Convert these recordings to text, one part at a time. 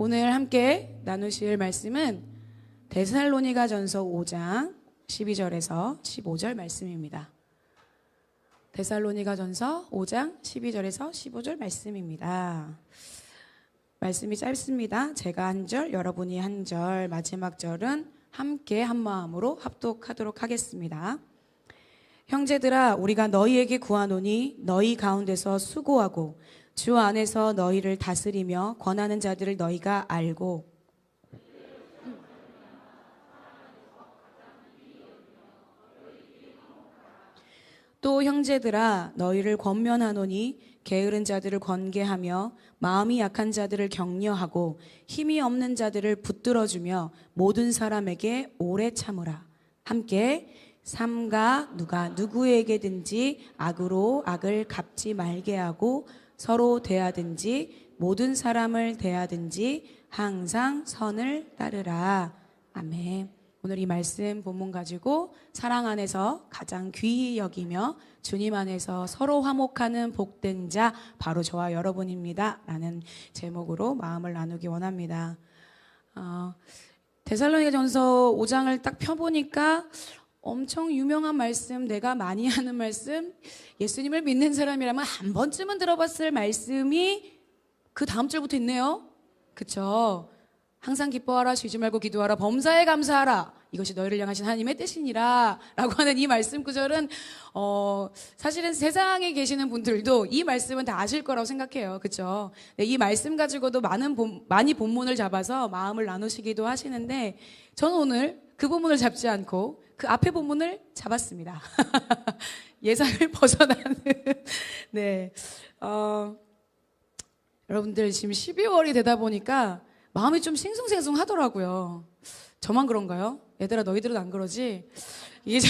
오늘 함께 나누실 말씀은 데살로니가전서 5장 12절에서 15절 말씀입니다. 데살로니가전서 5장 12절에서 15절 말씀입니다. 말씀이 짧습니다. 제가 한 절, 여러분이 한 절, 마지막 절은 함께 한 마음으로 합독하도록 하겠습니다. 형제들아, 우리가 너희에게 구하노니 너희 가운데서 수고하고 주 안에서 너희를 다스리며 권하는 자들을 너희가 알고 또 형제들아, 너희를 권면하노니 게으른 자들을 권계하며 마음이 약한 자들을 격려하고 힘이 없는 자들을 붙들어주며 모든 사람에게 오래 참으라. 함께 삼가 누가 누구에게든지 악으로 악을 갚지 말게 하고 서로 대하든지 모든 사람을 대하든지 항상 선을 따르라. 아멘. 오늘 이 말씀 본문 가지고 사랑 안에서 가장 귀히 여기며 주님 안에서 서로 화목하는 복된 자 바로 저와 여러분입니다 라는 제목으로 마음을 나누기 원합니다. 데살로니가전서 5장을 딱 펴보니까 엄청 유명한 말씀, 내가 많이 하는 말씀, 예수님을 믿는 사람이라면 한 번쯤은 들어봤을 말씀이 그 다음 절부터 있네요. 그쵸? 항상 기뻐하라, 쉬지 말고 기도하라, 범사에 감사하라, 이것이 너희를 향하신 하나님의 뜻이니라 라고 하는 이 말씀 구절은 사실은 세상에 계시는 분들도 이 말씀은 다 아실 거라고 생각해요. 그쵸? 네, 이 말씀 가지고도 많이 본문을 잡아서 마음을 나누시기도 하시는데 저는 오늘 그 본문을 잡지 않고 그 앞에 본문을 잡았습니다. 예상을 벗어나는 네, 여러분들 지금 12월이 되다 보니까 마음이 좀 싱숭생숭하더라고요. 저만 그런가요? 얘들아, 너희들은 안 그러지? 이게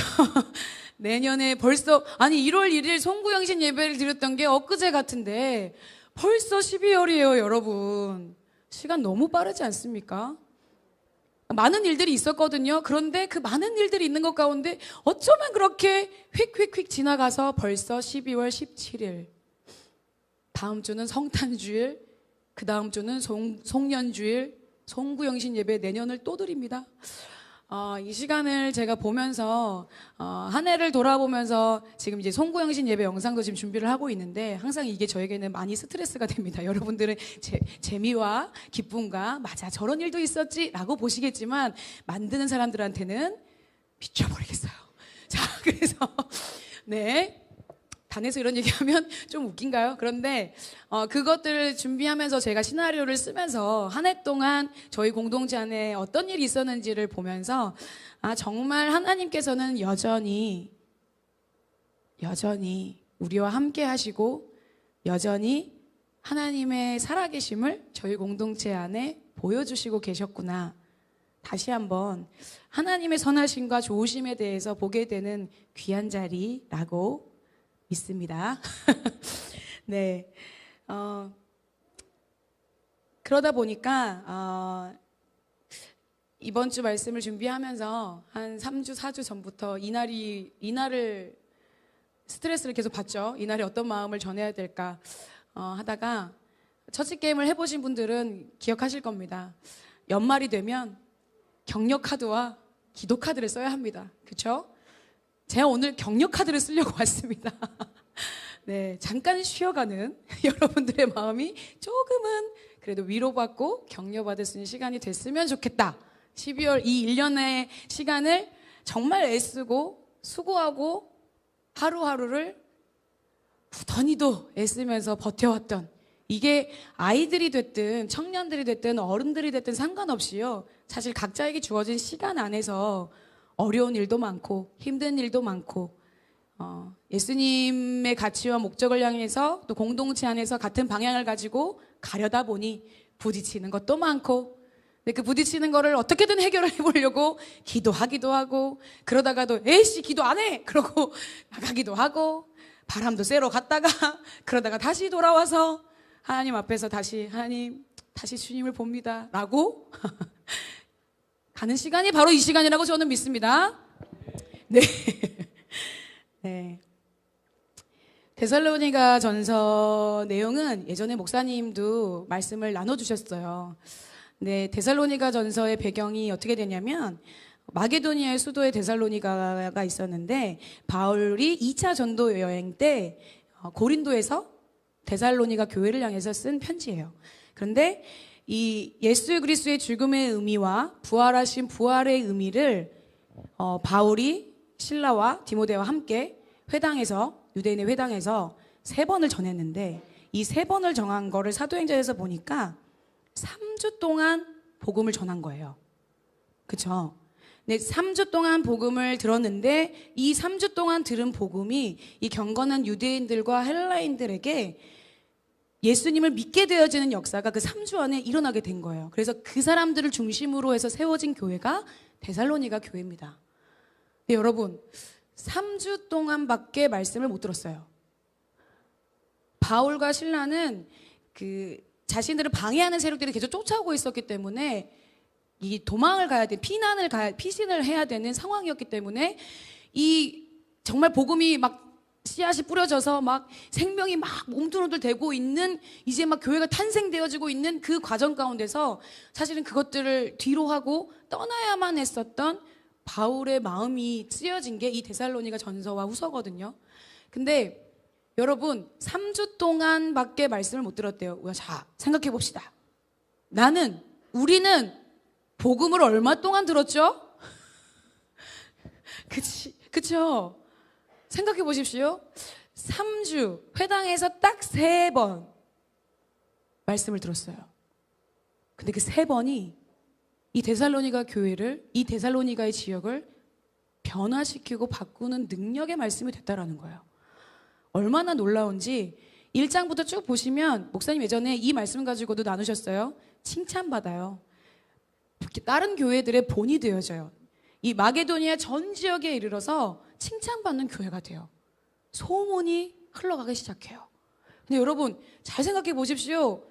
내년에 벌써 1월 1일 송구영신 예배를 드렸던 게 엊그제 같은데 벌써 12월이에요, 여러분. 시간 너무 빠르지 않습니까? 많은 일들이 있었거든요. 그런데 그 많은 일들이 있는 것 가운데 어쩌면 그렇게 휙휙휙 지나가서 벌써 12월 17일. 다음 주는 성탄주일, 그 다음 주는 송년주일, 송구영신 예배 내년을 또 드립니다. 이 시간을 제가 보면서 한 해를 돌아보면서 지금 이제 송구영신 예배 영상도 지금 준비를 하고 있는데 항상 이게 저에게는 많이 스트레스가 됩니다. 여러분들은 재미와 기쁨과 맞아 저런 일도 있었지 라고 보시겠지만 만드는 사람들한테는 미쳐버리겠어요. 자, 그래서 네, 단에서 이런 얘기하면 좀 웃긴가요? 그런데 그것들을 준비하면서 제가 시나리오를 쓰면서 한 해 동안 저희 공동체 안에 어떤 일이 있었는지를 보면서 정말 하나님께서는 여전히 우리와 함께 하시고 여전히 하나님의 살아계심을 저희 공동체 안에 보여주시고 계셨구나. 다시 한번 하나님의 선하심과 좋으심에 대해서 보게 되는 귀한 자리라고 있습니다. 네. 그러다 보니까 이번 주 말씀을 준비하면서 한 3주, 4주 전부터 이날을 스트레스를 계속 받죠. 이날에 어떤 마음을 전해야 될까 하다가 처치 게임을 해보신 분들은 기억하실 겁니다. 연말이 되면 격려 카드와 기도 카드를 써야 합니다. 그렇죠? 제가 오늘 격려 카드를 쓰려고 왔습니다. 네, 잠깐 쉬어가는 여러분들의 마음이 조금은 그래도 위로받고 격려받을 수 있는 시간이 됐으면 좋겠다. 12월 이 1년의 시간을 정말 애쓰고 수고하고 하루하루를 부단히도 애쓰면서 버텨왔던 이게 아이들이 됐든 청년들이 됐든 어른들이 됐든 상관없이요. 사실 각자에게 주어진 시간 안에서 어려운 일도 많고 힘든 일도 많고 예수님의 가치와 목적을 향해서 또 공동체 안에서 같은 방향을 가지고 가려다 보니 부딪히는 것도 많고 근데 그 부딪히는 거를 어떻게든 해결을 해보려고 기도하기도 하고 그러다가도 에이씨 기도 안 해! 그러고 나가기도 하고 바람도 쐬러 갔다가 그러다가 다시 돌아와서 하나님 앞에서 하나님 다시 주님을 봅니다 라고 가는 시간이 바로 이 시간이라고 저는 믿습니다. 네. 네. 데살로니가전서 내용은 예전에 목사님도 말씀을 나눠주셨어요. 네, 데살로니가 전서의 배경이 어떻게 되냐면 마게도니아의 수도에 데살로니가가 있었는데 바울이 2차 전도 여행 때 고린도에서 데살로니가 교회를 향해서 쓴 편지예요. 그런데 이 예수 그리스도의 죽음의 의미와 부활하신 부활의 의미를 바울이 실라와 디모데와 함께 회당에서 유대인의 회당에서 3번을 전했는데 이 3번을 정한 거를 사도행전에서 보니까 3주 동안 복음을 전한 거예요. 그렇죠? 네, 3주 동안 복음을 들었는데 이 3주 동안 들은 복음이 이 경건한 유대인들과 헬라인들에게 예수님을 믿게 되어지는 역사가 그 3주 안에 일어나게 된 거예요. 그래서 그 사람들을 중심으로 해서 세워진 교회가 데살로니가 교회입니다. 네, 여러분 3주 동안밖에 말씀을 못 들었어요. 바울과 실라는 그 자신들을 방해하는 세력들이 계속 쫓아오고 있었기 때문에 이 도망을 가야 돼, 피신을 해야 되는 상황이었기 때문에 이 정말 복음이 막 씨앗이 뿌려져서 막 생명이 막 몸두루들 되고 있는 이제 막 교회가 탄생되어지고 있는 그 과정 가운데서 사실은 그것들을 뒤로 하고 떠나야만 했었던 바울의 마음이 쓰여진 게 이 데살로니가 전서와 후서거든요. 근데 여러분 3주 동안밖에 말씀을 못 들었대요. 자, 생각해 봅시다. 우리는 복음을 얼마 동안 들었죠? 그쵸? 생각해 보십시오. 3주 회당에서 딱 3번 말씀을 들었어요. 근데 그 3번이 이 데살로니가 교회를, 이 데살로니가의 지역을 변화시키고 바꾸는 능력의 말씀이 됐다라는 거예요. 얼마나 놀라운지 1장부터 쭉 보시면 목사님 예전에 이 말씀 가지고도 나누셨어요. 칭찬받아요. 다른 교회들의 본이 되어져요. 이 마게도니아 전 지역에 이르러서 칭찬받는 교회가 돼요. 소문이 흘러가기 시작해요. 근데 여러분 잘 생각해 보십시오.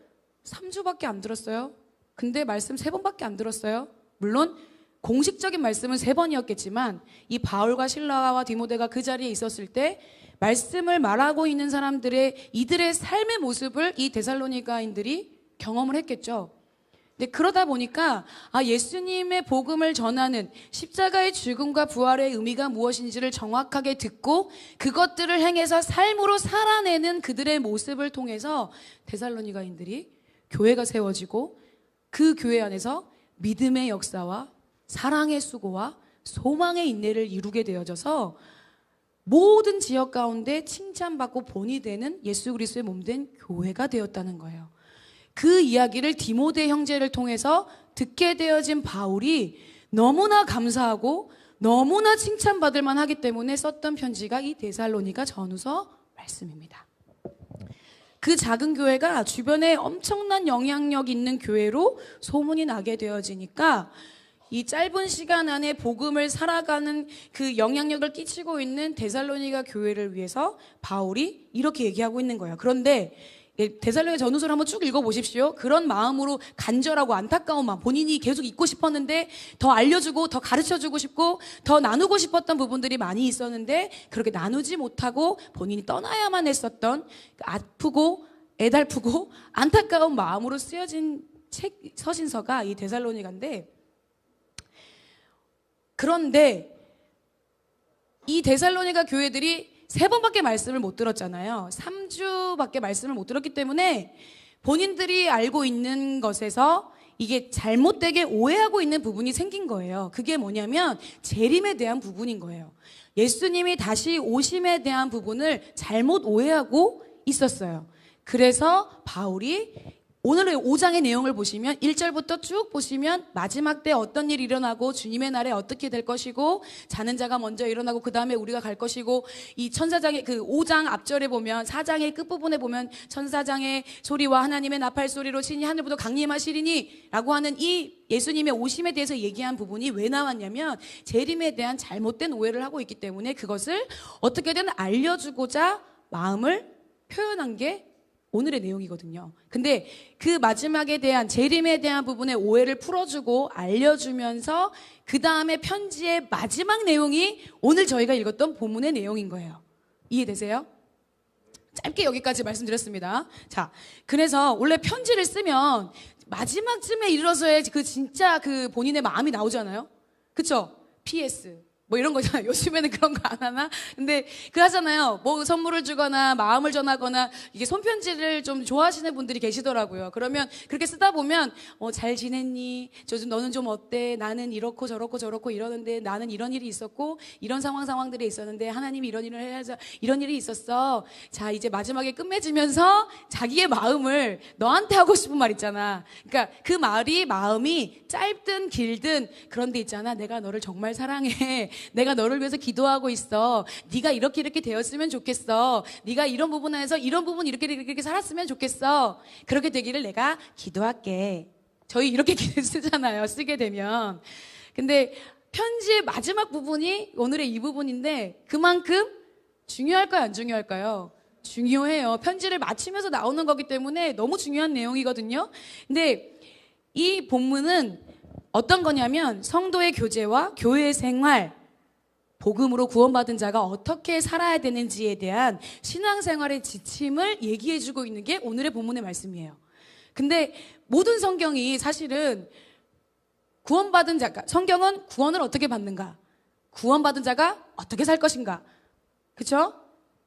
3주밖에 안 들었어요. 근데 말씀 3번밖에 안 들었어요. 물론 공식적인 말씀은 3번이었겠지만 이 바울과 실라와 디모데가 그 자리에 있었을 때 말씀을 말하고 있는 사람들의 이들의 삶의 모습을 이 데살로니가인들이 경험을 했겠죠. 근데 그러다 보니까 예수님의 복음을 전하는 십자가의 죽음과 부활의 의미가 무엇인지를 정확하게 듣고 그것들을 행해서 삶으로 살아내는 그들의 모습을 통해서 데살로니가인들이 교회가 세워지고 그 교회 안에서 믿음의 역사와 사랑의 수고와 소망의 인내를 이루게 되어져서 모든 지역 가운데 칭찬받고 본이 되는 예수 그리스도의 몸된 교회가 되었다는 거예요. 그 이야기를 디모데 형제를 통해서 듣게 되어진 바울이 너무나 감사하고 너무나 칭찬받을 만하기 때문에 썼던 편지가 이 데살로니가 전후서 말씀입니다. 그 작은 교회가 주변에 엄청난 영향력 있는 교회로 소문이 나게 되어지니까 이 짧은 시간 안에 복음을 살아가는 그 영향력을 끼치고 있는 데살로니가 교회를 위해서 바울이 이렇게 얘기하고 있는 거예요. 그런데 데살로니가 전후서를 한번 쭉 읽어보십시오. 그런 마음으로 간절하고 안타까운 마음, 본인이 계속 잊고 싶었는데 더 알려주고 더 가르쳐주고 싶고 더 나누고 싶었던 부분들이 많이 있었는데 그렇게 나누지 못하고 본인이 떠나야만 했었던 아프고 애달프고 안타까운 마음으로 쓰여진 서신서가 이 데살로니가인데, 그런데 이 데살로니가 교회들이 3번밖에 말씀을 못 들었잖아요. 3주밖에 말씀을 못 들었기 때문에 본인들이 알고 있는 것에서 이게 잘못되게 오해하고 있는 부분이 생긴 거예요. 그게 뭐냐면 재림에 대한 부분인 거예요. 예수님이 다시 오심에 대한 부분을 잘못 오해하고 있었어요. 그래서 바울이 오늘의 5장의 내용을 보시면 1절부터 쭉 보시면 마지막 때 어떤 일이 일어나고 주님의 날에 어떻게 될 것이고 자는 자가 먼저 일어나고 그 다음에 우리가 갈 것이고, 이 천사장의 그 5장 앞절에 보면 4장의 끝부분에 보면 천사장의 소리와 하나님의 나팔 소리로 신이 하늘부터 강림하시리니 라고 하는 이 예수님의 오심에 대해서 얘기한 부분이 왜 나왔냐면 재림에 대한 잘못된 오해를 하고 있기 때문에 그것을 어떻게든 알려주고자 마음을 표현한 게 오늘의 내용이거든요. 근데 그 마지막에 대한 재림에 대한 부분의 오해를 풀어주고 알려주면서 그 다음에 편지의 마지막 내용이 오늘 저희가 읽었던 본문의 내용인 거예요. 이해되세요? 짧게 여기까지 말씀드렸습니다. 자, 그래서 원래 편지를 쓰면 마지막쯤에 이르러서야 그 진짜 그 본인의 마음이 나오잖아요. 그쵸? PS. 뭐 이런 거잖아요. 요즘에는 그런 거 안 하나? 근데 그 하잖아요. 뭐 선물을 주거나 마음을 전하거나 이게 손편지를 좀 좋아하시는 분들이 계시더라고요. 그러면 그렇게 쓰다 보면 잘 지냈니? 요즘 너는 좀 어때? 나는 이렇고 저렇고 이러는데 나는 이런 일이 있었고 이런 상황들이 있었는데 하나님이 이런 일을 해야죠. 이런 일이 있었어. 자, 이제 마지막에 끝맺으면서 자기의 마음을 너한테 하고 싶은 말 있잖아. 그러니까 그 마음이 짧든 길든 그런데 있잖아. 내가 너를 정말 사랑해. 내가 너를 위해서 기도하고 있어. 네가 이렇게 되었으면 좋겠어. 네가 이런 부분에서 이런 부분 이렇게 살았으면 좋겠어. 그렇게 되기를 내가 기도할게. 저희 이렇게 쓰잖아요. 쓰게 되면. 근데 편지의 마지막 부분이 오늘의 이 부분인데 그만큼 중요할까요? 안 중요할까요? 중요해요. 편지를 마치면서 나오는 거기 때문에 너무 중요한 내용이거든요. 근데 이 본문은 어떤 거냐면 성도의 교제와 교회 생활, 복음으로 구원받은 자가 어떻게 살아야 되는지에 대한 신앙생활의 지침을 얘기해주고 있는 게 오늘의 본문의 말씀이에요. 근데 모든 성경이 사실은 구원받은 자가, 성경은 구원을 어떻게 받는가, 구원받은 자가 어떻게 살 것인가, 그쵸?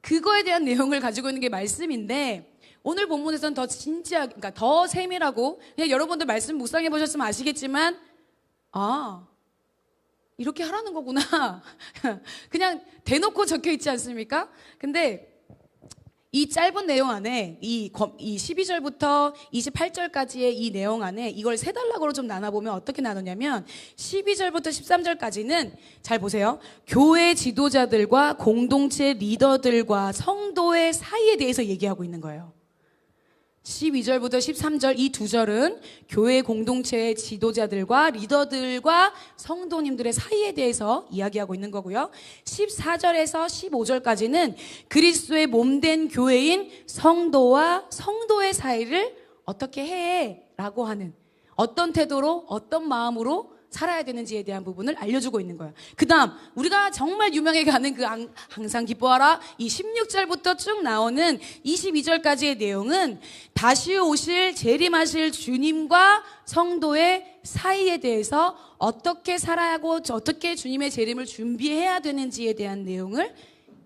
그거에 대한 내용을 가지고 있는 게 말씀인데 오늘 본문에서는 더 진지하게, 그러니까 더 세밀하고, 그냥 여러분들 말씀 묵상해 보셨으면 아시겠지만 이렇게 하라는 거구나. 그냥 대놓고 적혀 있지 않습니까? 근데 이 짧은 내용 안에 이 12절부터 28절까지의 이 내용 안에 이걸 세 단락으로 좀 나눠보면 어떻게 나누냐면 12절부터 13절까지는 잘 보세요. 교회 지도자들과 공동체 리더들과 성도의 사이에 대해서 얘기하고 있는 거예요. 12절부터 13절 이 두 절은 교회 공동체의 지도자들과 리더들과 성도님들의 사이에 대해서 이야기하고 있는 거고요. 14절에서 15절까지는 그리스도의 몸된 교회인 성도와 성도의 사이를 어떻게 해? 라고 하는, 어떤 태도로 어떤 마음으로 살아야 되는지에 대한 부분을 알려주고 있는 거예요. 그 다음 우리가 정말 유명하게 가는 그 항상 기뻐하라 이 16절부터 쭉 나오는 22절까지의 내용은 다시 오실 재림하실 주님과 성도의 사이에 대해서 어떻게 살아야 하고 어떻게 주님의 재림을 준비해야 되는지에 대한 내용을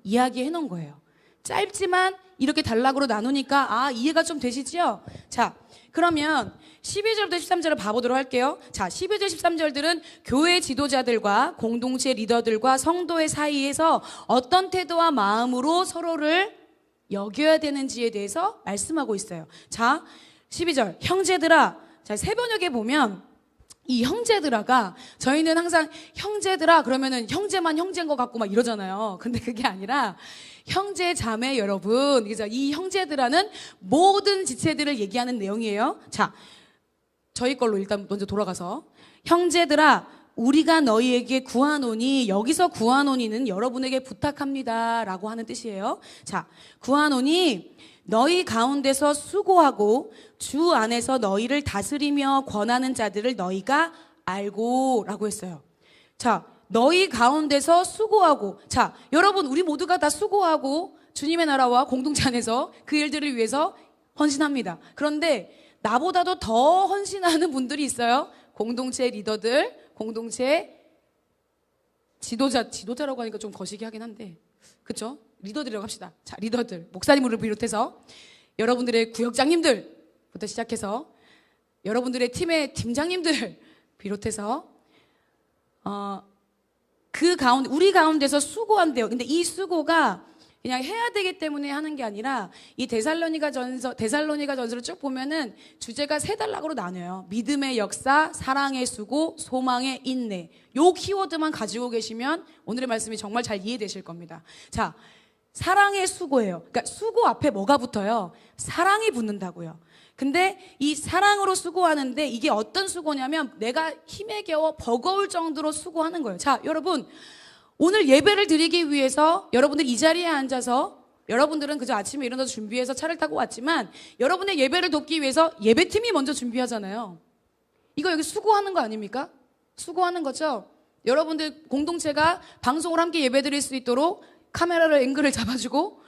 이야기해 놓은 거예요. 짧지만 이렇게 단락으로 나누니까 이해가 좀 되시죠? 자, 그러면 12절부터 13절을 봐보도록 할게요. 자, 12절 13절들은 교회 지도자들과 공동체 리더들과 성도의 사이에서 어떤 태도와 마음으로 서로를 여겨야 되는지에 대해서 말씀하고 있어요. 자, 12절 형제들아. 자, 새번역에 보면 이 형제들아가, 저희는 항상 형제들아 그러면은 형제만 형제인 것 같고 막 이러잖아요. 근데 그게 아니라 형제 자매 여러분, 그죠? 이 형제들아는 모든 지체들을 얘기하는 내용이에요. 자, 저희 걸로 일단 먼저 돌아가서 형제들아 우리가 너희에게 구하노니, 여기서 구하노니는 여러분에게 부탁합니다 라고 하는 뜻이에요. 자, 구하노니 너희 가운데서 수고하고 주 안에서 너희를 다스리며 권하는 자들을 너희가 알고 라고 했어요. 자, 너희 가운데서 수고하고, 자, 여러분 우리 모두가 다 수고하고 주님의 나라와 공동체 안에서 그 일들을 위해서 헌신합니다. 그런데 나보다도 더 헌신하는 분들이 있어요. 공동체 리더들, 공동체 지도자라고 하니까 좀 거시기 하긴 한데, 그쵸? 리더들이라고 합시다. 자, 리더들, 목사님을 비롯해서 여러분들의 구역장님들부터 시작해서 여러분들의 팀의 팀장님들 비롯해서 그 가운데, 우리 가운데서 수고한대요. 근데 이 수고가 그냥 해야 되기 때문에 하는 게 아니라 이 데살로니가 전서를 쭉 보면은 주제가 세 단락으로 나뉘어요. 믿음의 역사, 사랑의 수고, 소망의 인내. 요 키워드만 가지고 계시면 오늘의 말씀이 정말 잘 이해되실 겁니다. 자, 사랑의 수고예요. 그러니까 수고 앞에 뭐가 붙어요? 사랑이 붙는다고요. 근데 이 사랑으로 수고하는데 이게 어떤 수고냐면 내가 힘에 겨워 버거울 정도로 수고하는 거예요. 자, 여러분 오늘 예배를 드리기 위해서 여러분들 이 자리에 앉아서, 여러분들은 그저 아침에 일어나서 준비해서 차를 타고 왔지만 여러분의 예배를 돕기 위해서 예배팀이 먼저 준비하잖아요. 이거 여기 수고하는 거 아닙니까? 수고하는 거죠. 여러분들 공동체가 방송을 함께 예배 드릴 수 있도록 카메라를 앵글을 잡아주고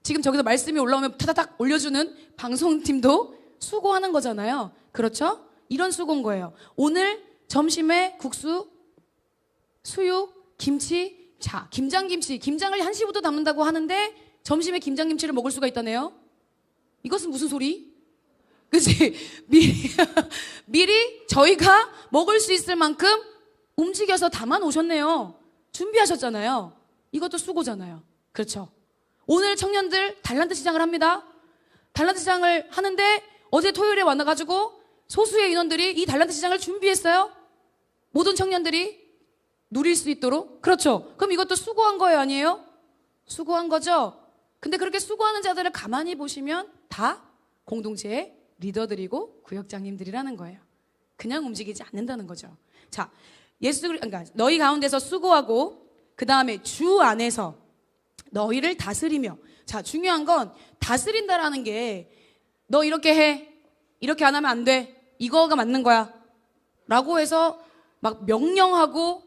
지금 저기서 말씀이 올라오면 타다닥 올려주는 방송팀도 수고하는 거잖아요. 그렇죠? 이런 수고인 거예요. 오늘 점심에 국수, 수육, 김치, 자, 김장김치, 김장을 1시부터 담는다고 하는데 점심에 김장김치를 먹을 수가 있다네요. 이것은 무슨 소리? 그치? 미리 저희가 먹을 수 있을 만큼 움직여서 담아 놓으셨네요. 준비하셨잖아요. 이것도 수고잖아요. 그렇죠? 오늘 청년들 달란트 시장을 합니다. 달란트 시장을 하는데 어제 토요일에 만나가지고 소수의 인원들이 이 달란트 시장을 준비했어요. 모든 청년들이 누릴 수 있도록. 그렇죠? 그럼 이것도 수고한 거예요, 아니에요? 수고한 거죠? 근데 그렇게 수고하는 자들을 가만히 보시면 다 공동체의 리더들이고 구역장님들이라는 거예요. 그냥 움직이지 않는다는 거죠. 자, 그러니까 너희 가운데서 수고하고 그 다음에 주 안에서 너희를 다스리며. 자, 중요한 건 다스린다라는 게 너 이렇게 해, 이렇게 안 하면 안 돼, 이거가 맞는 거야 라고 해서 막 명령하고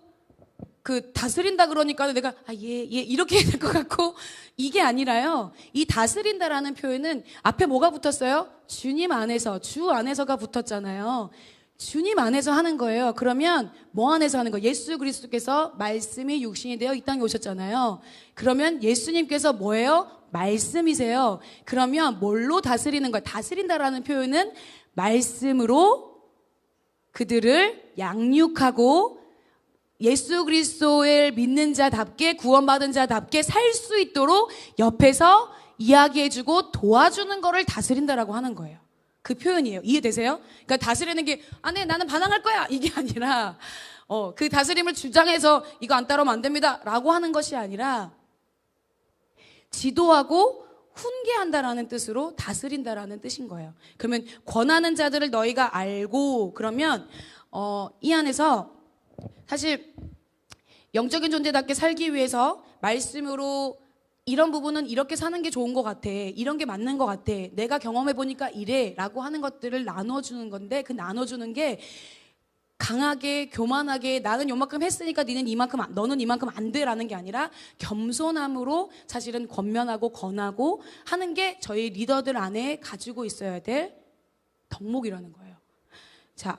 그 다스린다 그러니까 내가 얘 이렇게 해야 될 것 같고, 이게 아니라요. 이 다스린다라는 표현은 앞에 뭐가 붙었어요? 주님 안에서, 주 안에서가 붙었잖아요. 주님 안에서 하는 거예요. 그러면 뭐 안에서 하는 거예요? 예수 그리스도께서 말씀이 육신이 되어 이 땅에 오셨잖아요. 그러면 예수님께서 뭐예요? 말씀이세요. 그러면 뭘로 다스리는 거예요? 다스린다라는 표현은 말씀으로 그들을 양육하고 예수 그리스도를 믿는 자답게, 구원받은 자답게 살 수 있도록 옆에서 이야기해주고 도와주는 거를 다스린다라고 하는 거예요. 그 표현이에요. 이해되세요? 그러니까 다스리는 게 네, 나는 반항할 거야 이게 아니라 그 다스림을 주장해서 이거 안 따르면 안 됩니다 라고 하는 것이 아니라 지도하고 훈계한다라는 뜻으로 다스린다라는 뜻인 거예요. 그러면 권하는 자들을 너희가 알고, 그러면 이 안에서 사실 영적인 존재답게 살기 위해서 말씀으로 이런 부분은 이렇게 사는 게 좋은 것 같아, 이런 게 맞는 것 같아, 내가 경험해보니까 이래 라고 하는 것들을 나눠주는 건데, 그 나눠주는 게 강하게 교만하게 나는 요만큼 했으니까 너는 이만큼 안 돼 라는 게 아니라 겸손함으로 사실은 권면하고 권하고 하는 게 저희 리더들 안에 가지고 있어야 될 덕목이라는 거예요. 자,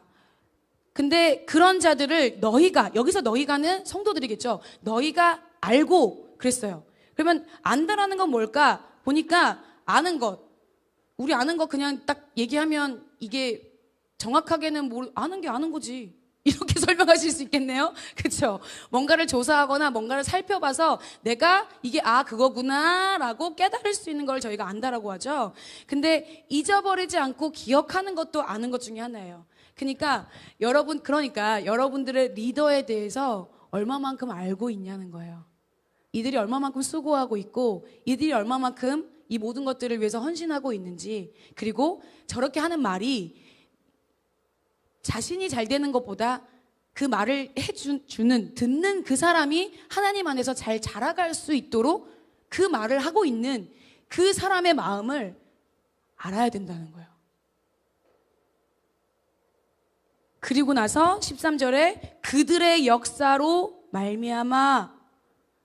근데 그런 자들을 너희가, 여기서 너희가는 성도들이겠죠. 너희가 알고 그랬어요. 그러면 안다라는 건 뭘까? 보니까 아는 것. 우리 아는 것 그냥 딱 얘기하면 이게 정확하게는 아는 게 아는 거지. 이렇게 설명하실 수 있겠네요. 그렇죠? 뭔가를 조사하거나 뭔가를 살펴봐서 내가 이게 그거구나 라고 깨달을 수 있는 걸 저희가 안다라고 하죠. 근데 잊어버리지 않고 기억하는 것도 아는 것 중에 하나예요. 그러니까 여러분들의 리더에 대해서 얼마만큼 알고 있냐는 거예요. 이들이 얼마만큼 수고하고 있고 이들이 얼마만큼 이 모든 것들을 위해서 헌신하고 있는지, 그리고 저렇게 하는 말이 자신이 잘 되는 것보다 그 말을 듣는 그 사람이 하나님 안에서 잘 자라갈 수 있도록 그 말을 하고 있는 그 사람의 마음을 알아야 된다는 거예요. 그리고 나서 13절에 그들의 역사로 말미암아.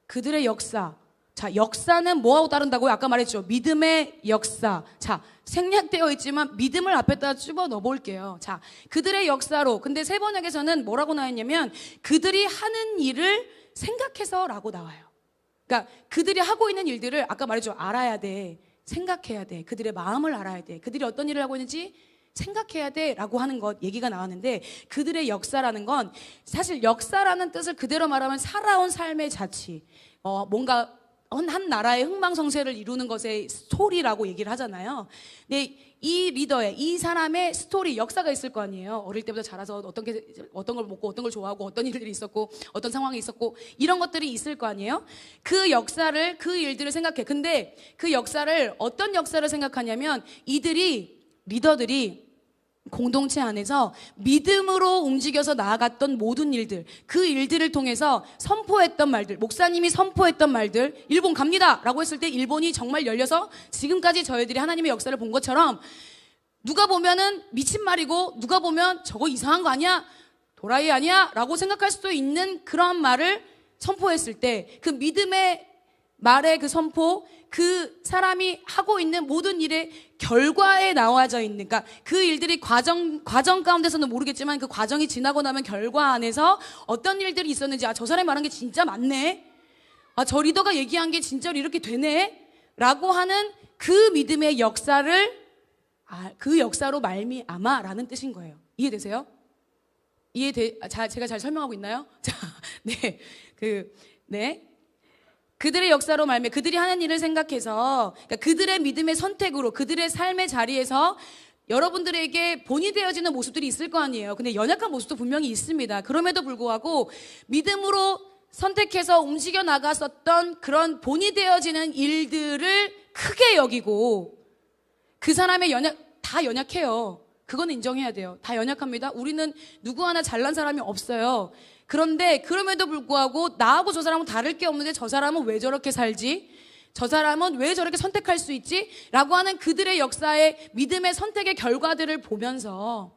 그들의 역사. 자, 역사는 뭐하고 따른다고요? 아까 말했죠. 믿음의 역사. 자, 생략되어 있지만 믿음을 앞에다 집어 넣어볼게요. 자, 그들의 역사로. 근데 세 번역에서는 뭐라고 나왔냐면 그들이 하는 일을 생각해서 라고 나와요. 그러니까 그들이 하고 있는 일들을 아까 말했죠. 알아야 돼. 생각해야 돼. 그들의 마음을 알아야 돼. 그들이 어떤 일을 하고 있는지 생각해야 돼 라고 하는 것 얘기가 나왔는데, 그들의 역사라는 건 사실 역사라는 뜻을 그대로 말하면 살아온 삶의 자치, 뭔가 한 나라의 흥망성쇠를 이루는 것의 스토리라고 얘기를 하잖아요. 근데 이 리더의, 이 사람의 스토리, 역사가 있을 거 아니에요. 어릴 때부터 자라서 어떤 걸 먹고 어떤 걸 좋아하고 어떤 일들이 있었고 어떤 상황이 있었고 이런 것들이 있을 거 아니에요. 그 역사를, 그 일들을 생각해. 근데 그 역사를, 어떤 역사를 생각하냐면 리더들이 공동체 안에서 믿음으로 움직여서 나아갔던 모든 일들, 그 일들을 통해서 선포했던 말들, 목사님이 선포했던 말들, 일본 갑니다 라고 했을 때 일본이 정말 열려서 지금까지 저희들이 하나님의 역사를 본 것처럼, 누가 보면은 미친 말이고 누가 보면 저거 이상한 거 아니야? 도라이 아니야? 라고 생각할 수도 있는 그런 말을 선포했을 때 그 믿음의 말의 그 선포, 그 사람이 하고 있는 모든 일의 결과에 나와져 있는, 그러니까 그 일들이 과정 가운데서는 모르겠지만 그 과정이 지나고 나면 결과 안에서 어떤 일들이 있었는지, 아, 저 사람이 말한 게 진짜 맞네. 아, 저 리더가 얘기한 게 진짜로 이렇게 되네. 라고 하는 그 믿음의 역사를, 그 역사로 말미암아라는 뜻인 거예요. 이해되세요? 제가 잘 설명하고 있나요? 자, 네. 그들의 역사로 말미암아, 그들이 하는 일을 생각해서, 그러니까 그들의 믿음의 선택으로, 그들의 삶의 자리에서 여러분들에게 본이 되어지는 모습들이 있을 거 아니에요. 근데 연약한 모습도 분명히 있습니다. 그럼에도 불구하고 믿음으로 선택해서 움직여 나갔었던 그런 본이 되어지는 일들을 크게 여기고, 그 사람의 다 연약해요. 그거는 인정해야 돼요. 다 연약합니다. 우리는 누구 하나 잘난 사람이 없어요. 그런데 그럼에도 불구하고 나하고 저 사람은 다를 게 없는데 저 사람은 왜 저렇게 살지? 저 사람은 왜 저렇게 선택할 수 있지? 라고 하는 그들의 역사의 믿음의 선택의 결과들을 보면서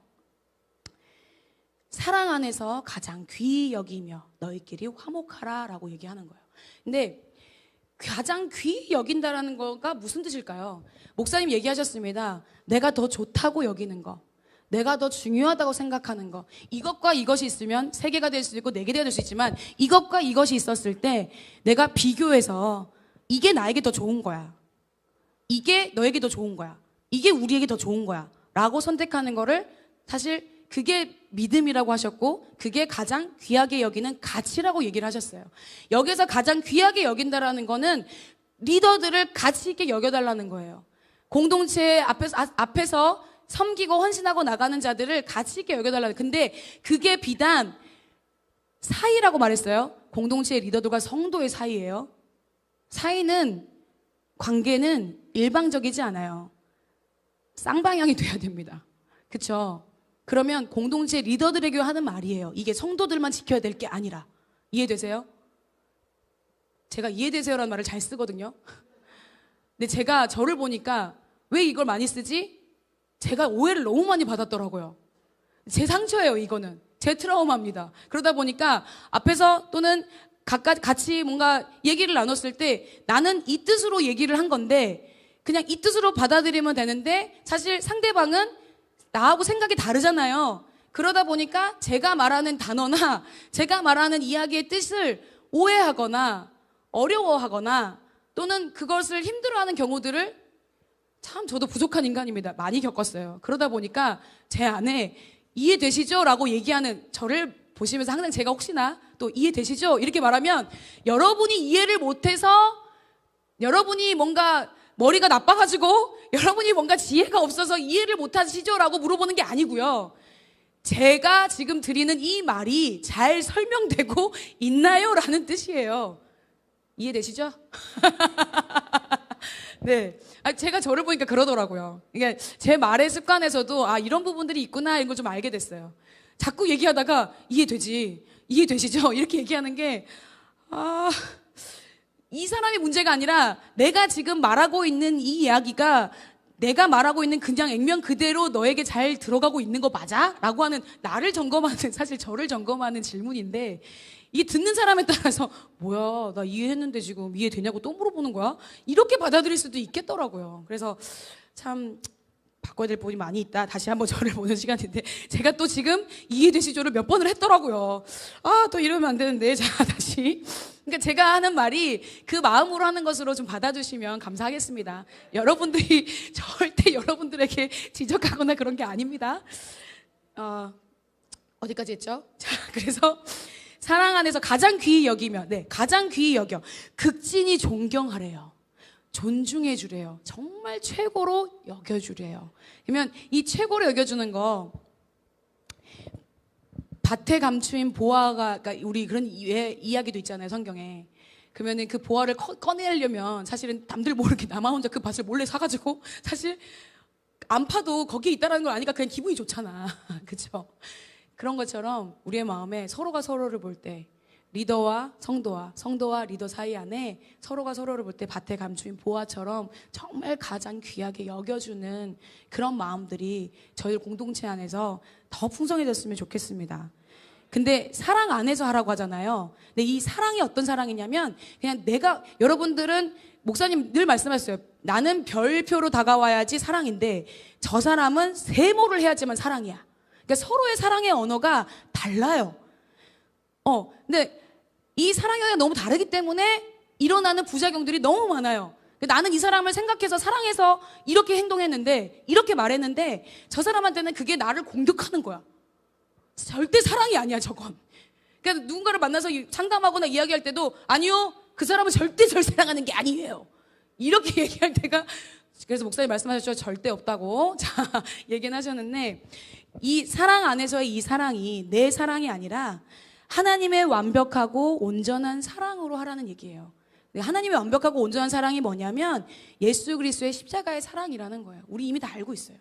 사랑 안에서 가장 귀히 여기며 너희끼리 화목하라 라고 얘기하는 거예요. 근데 가장 귀히 여긴다라는 거가 무슨 뜻일까요? 목사님 얘기하셨습니다. 내가 더 좋다고 여기는 거, 내가 더 중요하다고 생각하는 거, 이것과 이것이 있으면 3개가 될 수도 있고 4개가 될 수 있지만 이것과 이것이 있었을 때 내가 비교해서 이게 나에게 더 좋은 거야, 이게 너에게 더 좋은 거야, 이게 우리에게 더 좋은 거야 라고 선택하는 거를, 사실 그게 믿음이라고 하셨고 그게 가장 귀하게 여기는 가치라고 얘기를 하셨어요. 여기서 가장 귀하게 여긴다라는 거는 리더들을 가치 있게 여겨달라는 거예요. 공동체 앞에서 섬기고 헌신하고 나가는 자들을 가치 있게 여겨달라는. 근데 그게 비단 사이라고 말했어요. 공동체의 리더들과 성도의 사이예요. 사이는, 관계는 일방적이지 않아요. 쌍방향이 돼야 됩니다. 그렇죠? 그러면 공동체 리더들에게 하는 말이에요. 이게 성도들만 지켜야 될 게 아니라. 이해되세요? 제가 이해되세요라는 말을 잘 쓰거든요. 근데 제가 저를 보니까 왜 이걸 많이 쓰지? 제가 오해를 너무 많이 받았더라고요. 제 상처예요, 이거는. 제 트라우마입니다. 그러다 보니까 앞에서 또는 같이 뭔가 얘기를 나눴을 때 나는 이 뜻으로 얘기를 한 건데 그냥 이 뜻으로 받아들이면 되는데 사실 상대방은 나하고 생각이 다르잖아요. 그러다 보니까 제가 말하는 단어나 제가 말하는 이야기의 뜻을 오해하거나 어려워하거나 또는 그것을 힘들어하는 경우들을 참 저도 부족한 인간입니다. 많이 겪었어요. 그러다 보니까 제 안에 이해되시죠? 라고 얘기하는 저를 보시면서 항상 제가 혹시나 또 이해되시죠? 이렇게 말하면 여러분이 이해를 못해서 여러분이 뭔가 머리가 나빠가지고 여러분이 뭔가 지혜가 없어서 이해를 못하시죠? 라고 물어보는 게 아니고요. 제가 지금 드리는 이 말이 잘 설명되고 있나요? 라는 뜻이에요. 이해되시죠? 네. 제가 저를 보니까 그러더라고요. 이게 제 말의 습관에서도 이런 부분들이 있구나 이런 걸 좀 알게 됐어요. 자꾸 얘기하다가 이해되시죠? 이렇게 얘기하는 게 이 사람이 문제가 아니라 내가 지금 말하고 있는 이 이야기가 내가 말하고 있는 그냥 액면 그대로 너에게 잘 들어가고 있는 거 맞아? 라고 하는 나를 점검하는, 사실 저를 점검하는 질문인데 이 듣는 사람에 따라서 뭐야 나 이해했는데 지금 이해되냐고 또 물어보는 거야? 이렇게 받아들일 수도 있겠더라고요. 그래서 참 바꿔야 될 부분이 많이 있다. 다시 한번 저를 보는 시간인데 제가 또 지금 이해되시죠를 몇 번을 했더라고요. 또 이러면 안 되는데. 자, 다시. 그러니까 제가 하는 말이 그 마음으로 하는 것으로 좀 받아주시면 감사하겠습니다. 여러분들이 절대 여러분들에게 지적하거나 그런 게 아닙니다. 어디까지 했죠? 자, 그래서 사랑 안에서 가장 귀히 여기며, 가장 귀히 여겨 극진히 존경하래요. 존중해 주래요. 정말 최고로 여겨주래요. 그러면 이 최고로 여겨주는 거, 밭에 감추인 보화가, 그러니까 우리 그런 이야기도 있잖아요, 성경에. 그러면은 그 보화를 꺼내려면 사실은 남들 모르게 나만 혼자 그 밭을 몰래 사가지고 사실 안 파도 거기에 있다는 걸 아니까 그냥 기분이 좋잖아. 그렇죠? 그런 것처럼 우리의 마음에 서로가 서로를 볼 때 리더와 성도와 리더 사이 안에 서로가 서로를 볼 때 밭에 감추인 보화처럼 정말 가장 귀하게 여겨주는 그런 마음들이 저희 공동체 안에서 더 풍성해졌으면 좋겠습니다. 근데 사랑 안에서 하라고 하잖아요. 근데 이 사랑이 어떤 사랑이냐면 그냥 여러분들은 목사님 늘 말씀하셨어요. 나는 별표로 다가와야지 사랑인데 저 사람은 세모를 해야지만 사랑이야. 그러니까 서로의 사랑의 언어가 달라요. 근데 이 사랑의 언어가 너무 다르기 때문에 일어나는 부작용들이 너무 많아요. 나는 이 사람을 생각해서 사랑해서 이렇게 행동했는데 이렇게 말했는데 저 사람한테는 그게 나를 공격하는 거야. 절대 사랑이 아니야 저건. 그러니까 누군가를 만나서 상담하거나 이야기할 때도 아니요 그 사람은 절대 절 사랑하는 게 아니에요 이렇게 얘기할 때가, 그래서 목사님 말씀하셨죠. 절대 없다고. 자, 얘기는 하셨는데 이 사랑 안에서의 이 사랑이 내 사랑이 아니라 하나님의 완벽하고 온전한 사랑으로 하라는 얘기예요. 하나님의 완벽하고 온전한 사랑이 뭐냐면 예수 그리스도의 십자가의 사랑이라는 거예요. 우리 이미 다 알고 있어요.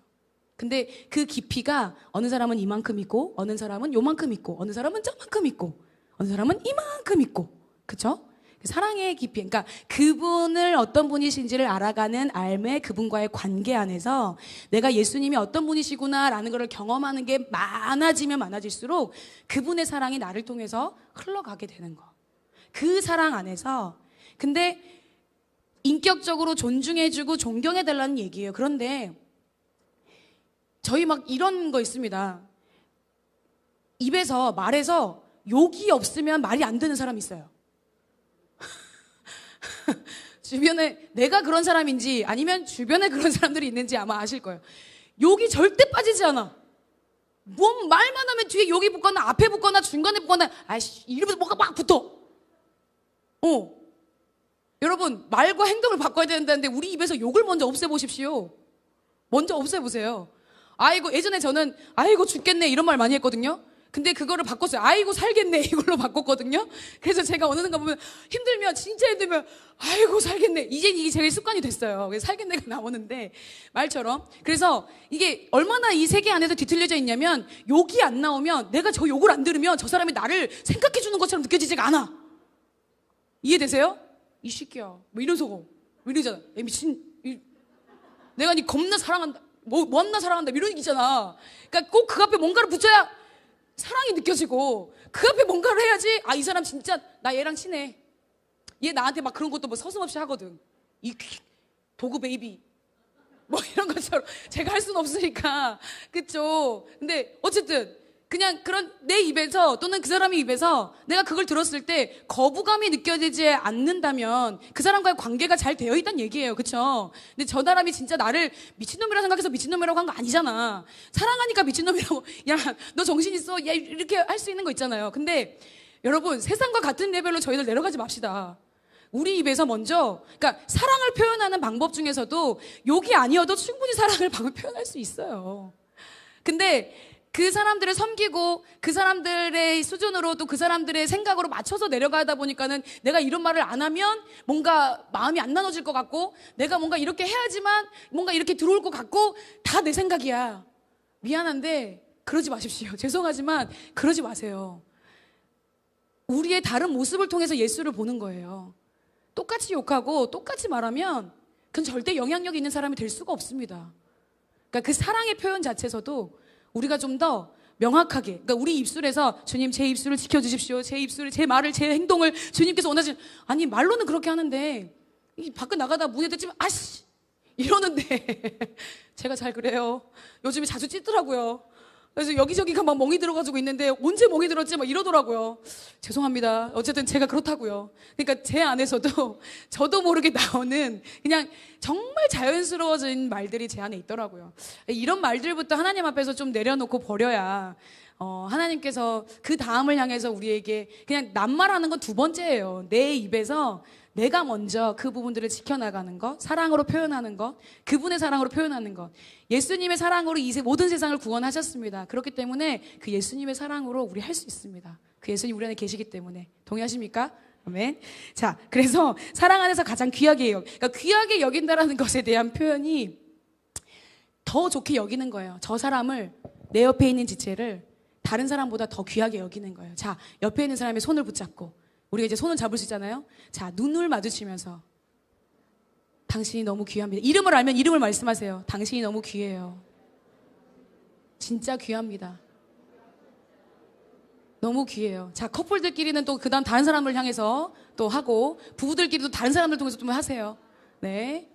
근데 그 깊이가 어느 사람은 이만큼 있고 어느 사람은 요만큼 있고 어느 사람은 저만큼 있고 어느 사람은 이만큼 있고, 그쵸? 사랑의 깊이, 그러니까 그분을 어떤 분이신지를 알아가는 삶의 그분과의 관계 안에서 내가 예수님이 어떤 분이시구나라는 것을 경험하는 게 많아지면 많아질수록 그분의 사랑이 나를 통해서 흘러가게 되는 거. 그 사랑 안에서, 근데 인격적으로 존중해주고 존경해달라는 얘기예요. 그런데 저희 막 이런 거 있습니다. 입에서 말해서 욕이 없으면 말이 안 되는 사람이 있어요. 주변에 내가 그런 사람인지 아니면 주변에 그런 사람들이 있는지 아마 아실 거예요. 욕이 절대 빠지지 않아. 뭔 말만 하면 뒤에 욕이 붙거나 앞에 붙거나 중간에 붙거나 아이씨 이러면서 뭐가 막 붙어. 여러분 말과 행동을 바꿔야 된다는데 우리 입에서 욕을 먼저 없애보십시오. 먼저 없애보세요. 아이고, 예전에 저는 아이고 죽겠네 이런 말 많이 했거든요. 근데 그거를 바꿨어요. 아이고 살겠네 이걸로 바꿨거든요. 그래서 제가 어느 순간 보면 힘들면 진짜 힘들면 아이고 살겠네, 이제 이게 제 습관이 됐어요. 그래서 살겠네가 나오는데 말처럼. 그래서 이게 얼마나 이 세계 안에서 뒤틀려져 있냐면 욕이 안 나오면, 내가 저 욕을 안 들으면 저 사람이 나를 생각해 주는 것처럼 느껴지지가 않아. 이해되세요? 이 새끼야 뭐 이러서 이러잖아. 미친, 내가 니 겁나 사랑한다, 뭐나 사랑한다 이런 얘기 있잖아. 그러니까 꼭 그 앞에 뭔가를 붙여야 사랑이 느껴지고, 그 앞에 뭔가를 해야지 아 이 사람 진짜 나 얘랑 친해, 얘 나한테 막 그런 것도 뭐 서슴없이 하거든, 이 도구 베이비 뭐 이런 것처럼 제가 할 수는 없으니까, 그쵸? 근데 어쨌든 그냥 그런 내 입에서 또는 그 사람의 입에서 내가 그걸 들었을 때 거부감이 느껴지지 않는다면 그 사람과의 관계가 잘 되어 있다는 얘기예요. 그쵸? 근데 저 사람이 진짜 나를 미친놈이라 생각해서 미친놈이라고 한 거 아니잖아. 사랑하니까 미친놈이라고, 야 너 정신 있어, 야 이렇게 할 수 있는 거 있잖아요. 근데 여러분 세상과 같은 레벨로 저희들 내려가지 맙시다. 우리 입에서 먼저, 그러니까 사랑을 표현하는 방법 중에서도 욕이 아니어도 충분히 사랑을 표현할 수 있어요. 근데 그 사람들을 섬기고 그 사람들의 수준으로 또 그 사람들의 생각으로 맞춰서 내려가다 보니까는 내가 이런 말을 안 하면 뭔가 마음이 안 나눠질 것 같고, 내가 뭔가 이렇게 해야지만 뭔가 이렇게 들어올 것 같고, 다 내 생각이야. 미안한데 그러지 마십시오. 죄송하지만 그러지 마세요. 우리의 다른 모습을 통해서 예수를 보는 거예요. 똑같이 욕하고 똑같이 말하면 그건 절대 영향력 있는 사람이 될 수가 없습니다. 그러니까 그 사랑의 표현 자체에서도 우리가 좀 더 명확하게, 그러니까 우리 입술에서 주님 제 입술을 지켜주십시오, 제 입술을, 제 말을, 제 행동을 주님께서 원하시는, 아니 말로는 그렇게 하는데 이 밖에 나가다 문에 댔지만 아씨 이러는데 제가 잘 그래요. 요즘에 자주 찢더라고요. 그래서 여기저기가 막 멍이 들어가지고 있는데 언제 멍이 들었지 막 이러더라고요. 죄송합니다. 어쨌든 제가 그렇다고요. 그러니까 제 안에서도 저도 모르게 나오는 그냥 정말 자연스러워진 말들이 제 안에 있더라고요. 이런 말들부터 하나님 앞에서 좀 내려놓고 버려야 하나님께서 그 다음을 향해서 우리에게, 그냥 낱말하는 건 두 번째예요. 내 입에서 내가 먼저 그 부분들을 지켜나가는 것, 사랑으로 표현하는 것, 그분의 사랑으로 표현하는 것. 예수님의 사랑으로 이 모든 세상을 구원하셨습니다. 그렇기 때문에 그 예수님의 사랑으로 우리 할 수 있습니다. 그 예수님 우리 안에 계시기 때문에. 동의하십니까? 아멘. 자, 그래서 사랑 안에서 가장 귀하게 그러니까 귀하게 여긴다라는 것에 대한 표현이 더 좋게 여기는 거예요. 저 사람을, 내 옆에 있는 지체를 다른 사람보다 더 귀하게 여기는 거예요. 자, 옆에 있는 사람의 손을 붙잡고 우리가 이제 손을 잡을 수 있잖아요. 자, 눈을 마주치면서 당신이 너무 귀합니다. 이름을 알면 이름을 말씀하세요. 당신이 너무 귀해요. 진짜 귀합니다. 너무 귀해요. 자, 커플들끼리는 또 그다음 다른 사람을 향해서 또 하고, 부부들끼리도 다른 사람들 통해서 좀 하세요. 네.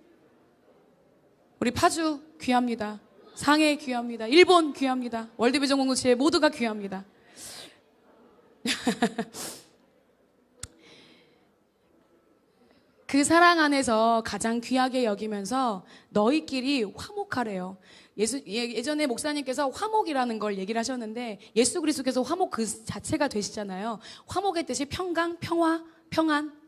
우리 파주 귀합니다. 상해 귀합니다. 일본 귀합니다. 월드비전 공동체 모두가 귀합니다. 그 사랑 안에서 가장 귀하게 여기면서 너희끼리 화목하래요. 예전에 목사님께서 화목이라는 걸 얘기를 하셨는데, 예수 그리스도께서 화목 그 자체가 되시잖아요. 화목의 뜻이 평강, 평화, 평안.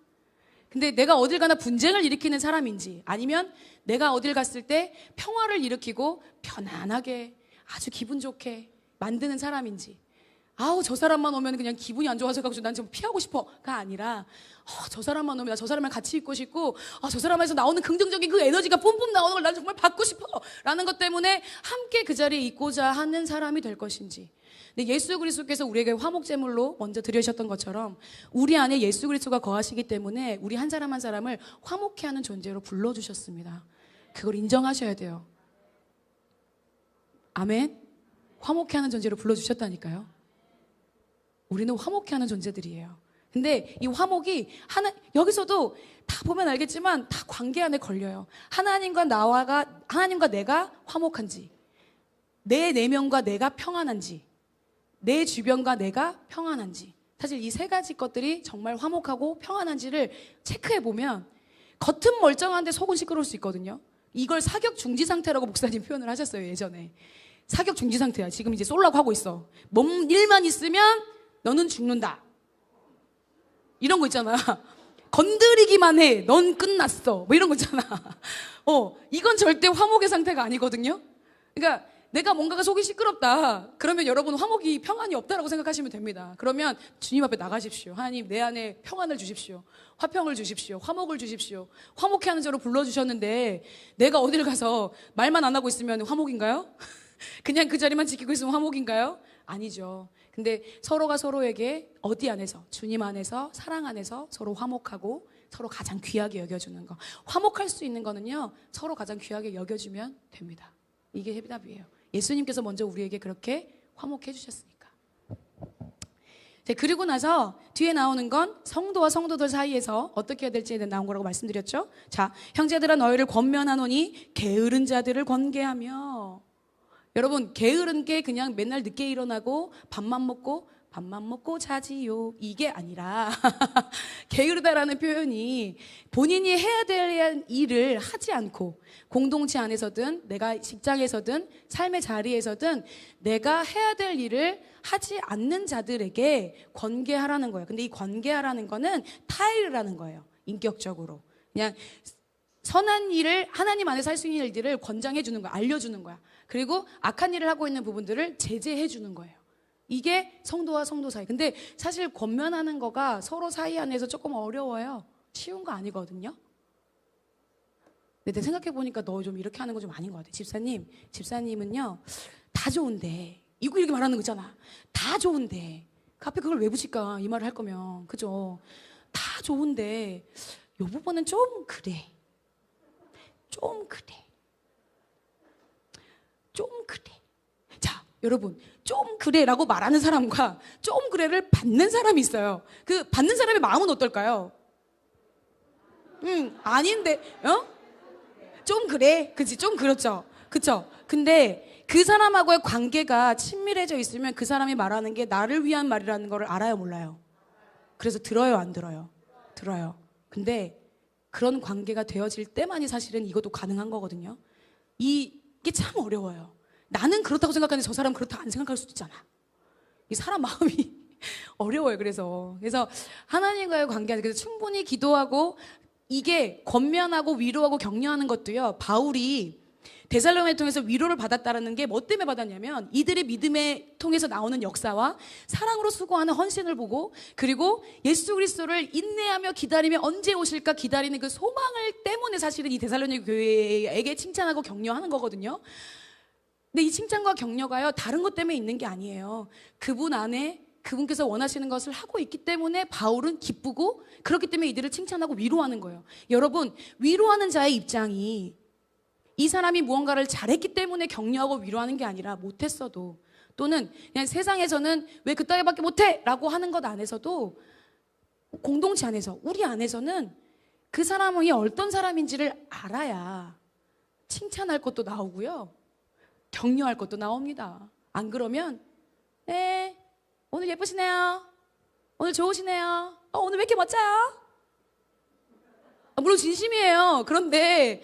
근데 내가 어딜 가나 분쟁을 일으키는 사람인지, 아니면 내가 어딜 갔을 때 평화를 일으키고 편안하게 아주 기분 좋게 만드는 사람인지, 아우 저 사람만 오면 그냥 기분이 안 좋아서 가지고 난 좀 피하고 싶어가 아니라, 저 사람만 오면 나 저 사람이랑 같이 있고 싶고, 저 사람에서 나오는 긍정적인 그 에너지가 뿜뿜 나오는 걸 난 정말 받고 싶어 라는 것 때문에 함께 그 자리에 있고자 하는 사람이 될 것인지. 근데 예수 그리스도께서 우리에게 화목제물로 먼저 드리셨던 것처럼, 우리 안에 예수 그리스도가 거하시기 때문에 우리 한 사람 한 사람을 화목케 하는 존재로 불러주셨습니다. 그걸 인정하셔야 돼요. 아멘. 화목케 하는 존재로 불러주셨다니까요. 우리는 화목케 하는 존재들이에요. 근데 이 화목이 여기서도 다 보면 알겠지만 다 관계 안에 걸려요. 하나님과 내가 화목한지, 내 내면과 내가 평안한지, 내 주변과 내가 평안한지, 사실 이 세 가지 것들이 정말 화목하고 평안한지를 체크해 보면 겉은 멀쩡한데 속은 시끄러울 수 있거든요. 이걸 사격 중지 상태라고 목사님 표현을 하셨어요, 예전에. 사격 중지 상태야. 지금 이제 쏠라고 하고 있어. 몸 일만 있으면 너는 죽는다. 이런 거 있잖아. 건드리기만 해. 넌 끝났어. 뭐 이런 거 있잖아. 이건 절대 화목의 상태가 아니거든요. 그러니까 내가 뭔가가 속이 시끄럽다. 그러면 여러분 화목이 평안이 없다라고 생각하시면 됩니다. 그러면 주님 앞에 나가십시오. 하나님 내 안에 평안을 주십시오. 화평을 주십시오. 화목을 주십시오. 화목해 하는 자로 불러주셨는데 내가 어디를 가서 말만 안 하고 있으면 화목인가요? 그냥 그 자리만 지키고 있으면 화목인가요? 아니죠. 근데 서로가 서로에게 어디 안에서, 주님 안에서, 사랑 안에서 서로 화목하고 서로 가장 귀하게 여겨주는 거. 화목할 수 있는 거는요, 서로 가장 귀하게 여겨주면 됩니다. 이게 해답이에요. 예수님께서 먼저 우리에게 그렇게 화목해 주셨으니까. 그리고 나서 뒤에 나오는 건 성도와 성도들 사이에서 어떻게 해야 될지에 대해 나온 거라고 말씀드렸죠. 자, 형제들아 너희를 권면하노니 게으른 자들을 권계하며. 여러분, 게으른 게 그냥 맨날 늦게 일어나고 밥만 먹고 자지요, 이게 아니라 게으르다라는 표현이 본인이 해야 될 일을 하지 않고, 공동체 안에서든 내가 직장에서든 삶의 자리에서든 내가 해야 될 일을 하지 않는 자들에게 권계하라는 거예요. 근데 이 권계하라는 거는 타일이라는 거예요. 인격적으로 그냥 선한 일을, 하나님 안에서 할 수 있는 일들을 권장해 주는 거야. 알려주는 거야. 그리고 악한 일을 하고 있는 부분들을 제재해 주는 거예요. 이게 성도와 성도 사이. 근데 사실 권면하는 거가 서로 사이 안에서 조금 어려워요. 쉬운 거 아니거든요. 근데 생각해 보니까 너 좀 이렇게 하는 거 좀 아닌 것 같아. 집사님은요 다 좋은데, 이렇게 말하는 거 있잖아. 다 좋은데 그 앞에 그걸 왜 붙일까, 이 말을 할 거면. 그죠? 다 좋은데 요 부분은 좀 그래. 자, 여러분, 좀 그래라고 말하는 사람과 좀 그래를 받는 사람이 있어요. 그 받는 사람의 마음은 어떨까요? 아닌데, 좀 그래. 그치? 좀 그렇죠. 그쵸? 근데 그 사람하고의 관계가 친밀해져 있으면 그 사람이 말하는 게 나를 위한 말이라는 걸 알아요, 몰라요? 그래서 들어요, 안 들어요? 들어요. 근데 그런 관계가 되어질 때만이 사실은 이것도 가능한 거거든요. 이게 참 어려워요. 나는 그렇다고 생각하는데 저 사람은 그렇다 안 생각할 수도 있잖아. 이 사람 마음이 어려워요. 그래서 하나님과의 관계 안에 그래서 충분히 기도하고, 이게 권면하고 위로하고 격려하는 것도요, 바울이 데살로니가를 통해서 위로를 받았다는 게 뭐 때문에 받았냐면, 이들의 믿음에 통해서 나오는 역사와 사랑으로 수고하는 헌신을 보고, 그리고 예수 그리스도를 인내하며 기다리며 언제 오실까 기다리는 그 소망을 때문에 사실은 이 데살로니가 교회에게 칭찬하고 격려하는 거거든요. 근데 이 칭찬과 격려가요, 다른 것 때문에 있는 게 아니에요. 그분 안에 그분께서 원하시는 것을 하고 있기 때문에 바울은 기쁘고, 그렇기 때문에 이들을 칭찬하고 위로하는 거예요. 여러분, 위로하는 자의 입장이 이 사람이 무언가를 잘했기 때문에 격려하고 위로하는 게 아니라, 못했어도 또는 그냥 세상에서는 왜 그따위밖에 못해! 라고 하는 것 안에서도 공동체 안에서 우리 안에서는 그 사람이 어떤 사람인지를 알아야 칭찬할 것도 나오고요. 격려할 것도 나옵니다. 안 그러면 네, 오늘 예쁘시네요. 오늘 좋으시네요. 오늘 왜 이렇게 멋져요? 물론 진심이에요. 그런데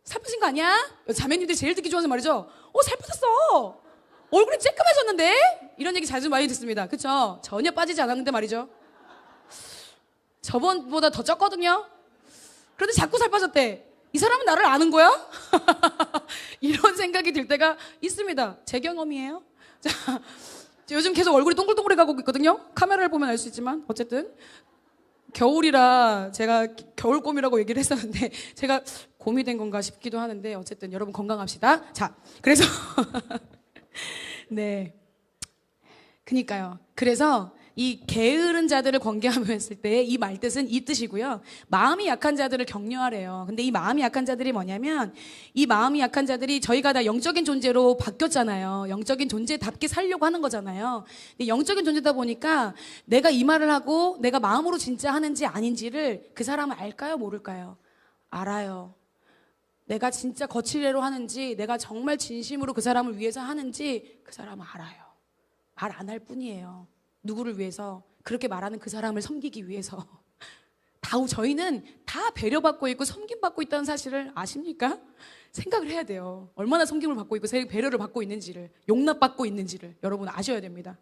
살 빠진 거 아니야? 자매님들이 제일 듣기 좋아서 말이죠. 살 빠졌어. 얼굴이 쬐끔해졌는데? 이런 얘기 자주 많이 듣습니다. 그쵸? 전혀 빠지지 않았는데 말이죠. 저번보다 더 쪘거든요. 그런데 자꾸 살 빠졌대. 이 사람은 나를 아는 거야? 이런 생각이 들 때가 있습니다. 제 경험이에요. 자, 요즘 계속 얼굴이 동글동글해 가고 있거든요. 카메라를 보면 알 수 있지만 어쨌든 겨울이라 제가 겨울곰이라고 얘기를 했었는데 제가 곰이 된 건가 싶기도 하는데 어쨌든 여러분 건강합시다. 자, 그래서 네, 그니까요. 그래서 이 게으른 자들을 권계하며 했을 때 이 말뜻은 이 뜻이고요. 마음이 약한 자들을 격려하래요. 근데 이 마음이 약한 자들이 뭐냐면 이 마음이 약한 자들이 저희가 다 영적인 존재로 바뀌었잖아요. 영적인 존재답게 살려고 하는 거잖아요. 근데 영적인 존재다 보니까 내가 이 말을 하고 내가 마음으로 진짜 하는지 아닌지를 그 사람은 알까요? 모를까요? 알아요. 내가 진짜 거칠애로 하는지 내가 정말 진심으로 그 사람을 위해서 하는지 그 사람은 알아요. 말 안 할 뿐이에요. 누구를 위해서? 그렇게 말하는 그 사람을 섬기기 위해서. 저희는 다 배려받고 있고 섬김받고 있다는 사실을 아십니까? 생각을 해야 돼요. 얼마나 섬김을 받고 있고 배려를 받고 있는지를, 용납받고 있는지를 여러분 아셔야 됩니다.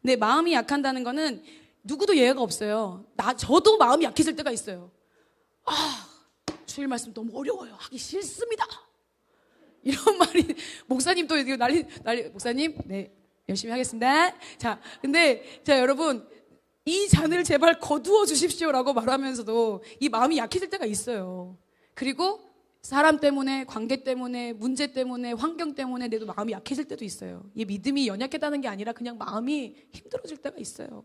근데 마음이 약한다는 거는 누구도 예외가 없어요. 저도 마음이 약해질 때가 있어요. 주일 말씀 너무 어려워요. 하기 싫습니다. 이런 말이 목사님도 난리 목사님 네 열심히 하겠습니다. 자, 근데 여러분 이 잔을 제발 거두어 주십시오라고 말하면서도 이 마음이 약해질 때가 있어요. 그리고 사람 때문에, 관계 때문에, 문제 때문에, 환경 때문에 내도 마음이 약해질 때도 있어요. 이 믿음이 연약하다는 게 아니라 그냥 마음이 힘들어질 때가 있어요.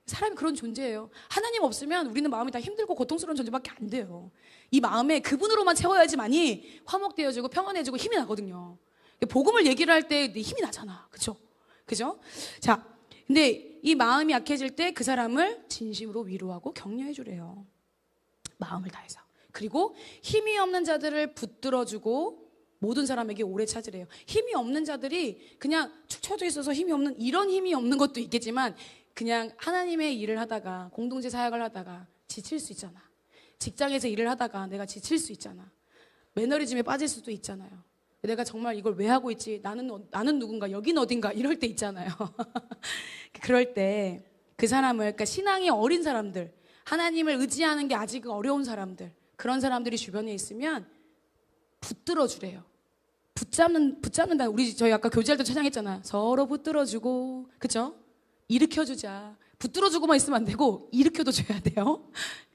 사람이 그런 존재예요. 하나님 없으면 우리는 마음이 다 힘들고 고통스러운 존재밖에 안 돼요. 이 마음에 그분으로만 채워야지만이 화목되어지고 평안해지고 힘이 나거든요. 복음을 얘기를 할 때 힘이 나잖아. 그죠? 자, 근데 이 마음이 약해질 때 그 사람을 진심으로 위로하고 격려해 주래요. 마음을 다해서. 그리고 힘이 없는 자들을 붙들어주고 모든 사람에게 오래 찾으래요. 힘이 없는 자들이 그냥 축 처져 있어서 힘이 없는, 이런 힘이 없는 것도 있겠지만 그냥 하나님의 일을 하다가, 공동체 사역을 하다가 지칠 수 있잖아. 직장에서 일을 하다가 내가 지칠 수 있잖아. 매너리즘에 빠질 수도 있잖아요. 내가 정말 이걸 왜 하고 있지? 나는 누군가, 여긴 어딘가, 이럴 때 있잖아요. 그럴 때 그 사람을, 그러니까 신앙이 어린 사람들, 하나님을 의지하는 게 아직 어려운 사람들, 그런 사람들이 주변에 있으면 붙들어 주래요. 붙잡는다. 저희 아까 교제할 때 찬양했잖아요. 서로 붙들어주고, 그쵸? 일으켜주자. 붙들어주고만 있으면 안 되고 일으켜도 줘야 돼요.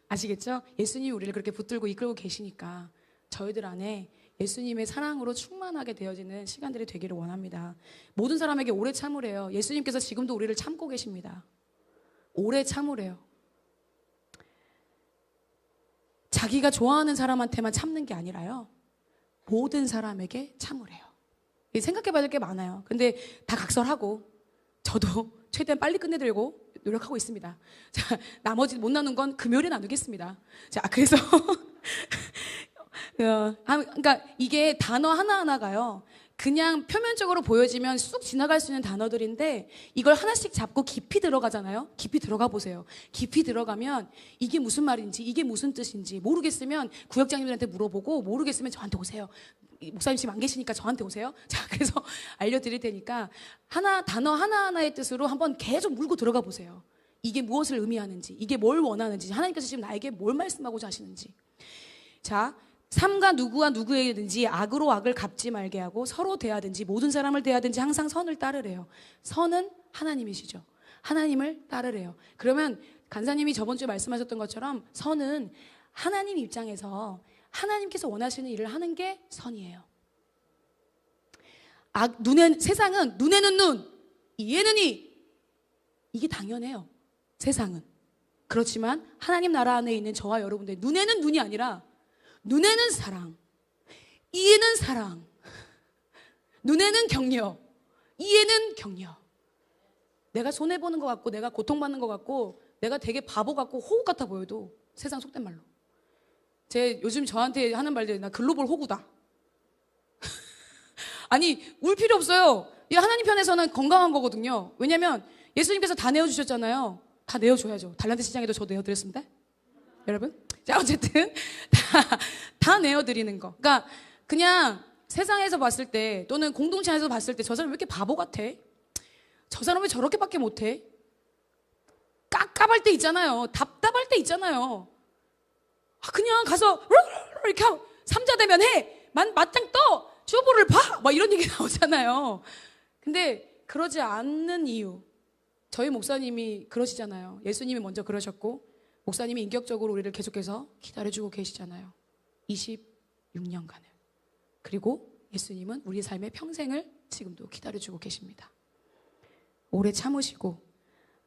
아시겠죠? 예수님이 우리를 그렇게 붙들고 이끌고 계시니까 저희들 안에 예수님의 사랑으로 충만하게 되어지는 시간들이 되기를 원합니다. 모든 사람에게 오래 참으래요. 예수님께서 지금도 우리를 참고 계십니다. 오래 참으래요. 자기가 좋아하는 사람한테만 참는 게 아니라요, 모든 사람에게 참으래요. 생각해봐야 될 게 많아요. 근데 다 각설하고 저도 최대한 빨리 끝내드리고 노력하고 있습니다. 자, 나머지 못 나눈 건 금요일에 나누겠습니다. 자, 그래서 그러니까 이게 단어 하나하나가요, 그냥 표면적으로 보여지면 쑥 지나갈 수 있는 단어들인데 이걸 하나씩 잡고 깊이 들어가잖아요. 깊이 들어가 보세요. 깊이 들어가면 이게 무슨 말인지, 이게 무슨 뜻인지 모르겠으면 구역장님들한테 물어보고, 모르겠으면 저한테 오세요. 목사님 지금 안 계시니까 저한테 오세요. 자, 그래서 알려드릴 테니까 단어 하나하나의 뜻으로 한번 계속 물고 들어가 보세요. 이게 무엇을 의미하는지, 이게 뭘 원하는지, 하나님께서 지금 나에게 뭘 말씀하고자 하시는지. 자, 삼가 누구와 누구에게든지 악으로 악을 갚지 말게 하고 서로 대하든지 모든 사람을 대하든지 항상 선을 따르래요. 선은 하나님이시죠. 하나님을 따르래요. 그러면 간사님이 저번 주에 말씀하셨던 것처럼 선은 하나님 입장에서 하나님께서 원하시는 일을 하는 게 선이에요. 세상은 눈에는 눈, 이에는 이. 이게 당연해요. 세상은. 그렇지만 하나님 나라 안에 있는 저와 여러분들, 눈에는 눈이 아니라 눈에는 사랑, 이에는 사랑. 눈에는 격려, 이에는 격려. 내가 손해보는 것 같고 내가 고통받는 것 같고 내가 되게 바보 같고 호구 같아 보여도 세상 속된 말로 제 요즘 저한테 하는 말들 나 글로벌 호구다. 아니 울 필요 없어요. 이 하나님 편에서는 건강한 거거든요. 왜냐면 예수님께서 다 내어주셨잖아요. 다 내어줘야죠. 달란트 시장에도 저 내어드렸습니다. 여러분 자 어쨌든 다 내어드리는 거. 그러니까 그냥 세상에서 봤을 때 또는 공동체 안에서 봤을 때 저 사람 왜 이렇게 바보 같아? 저 사람 왜 저렇게밖에 못해? 깝깝할 때 있잖아요. 답답할 때 있잖아요. 그냥 가서 이렇게 하고 삼자대면 해. 맞짱 떠. 쭈보를 봐. 막 이런 얘기 나오잖아요. 근데 그러지 않는 이유. 저희 목사님이 그러시잖아요. 예수님이 먼저 그러셨고 목사님이 인격적으로 우리를 계속해서 기다려주고 계시잖아요. 26년간을. 그리고 예수님은 우리 삶의 평생을 지금도 기다려주고 계십니다. 오래 참으시고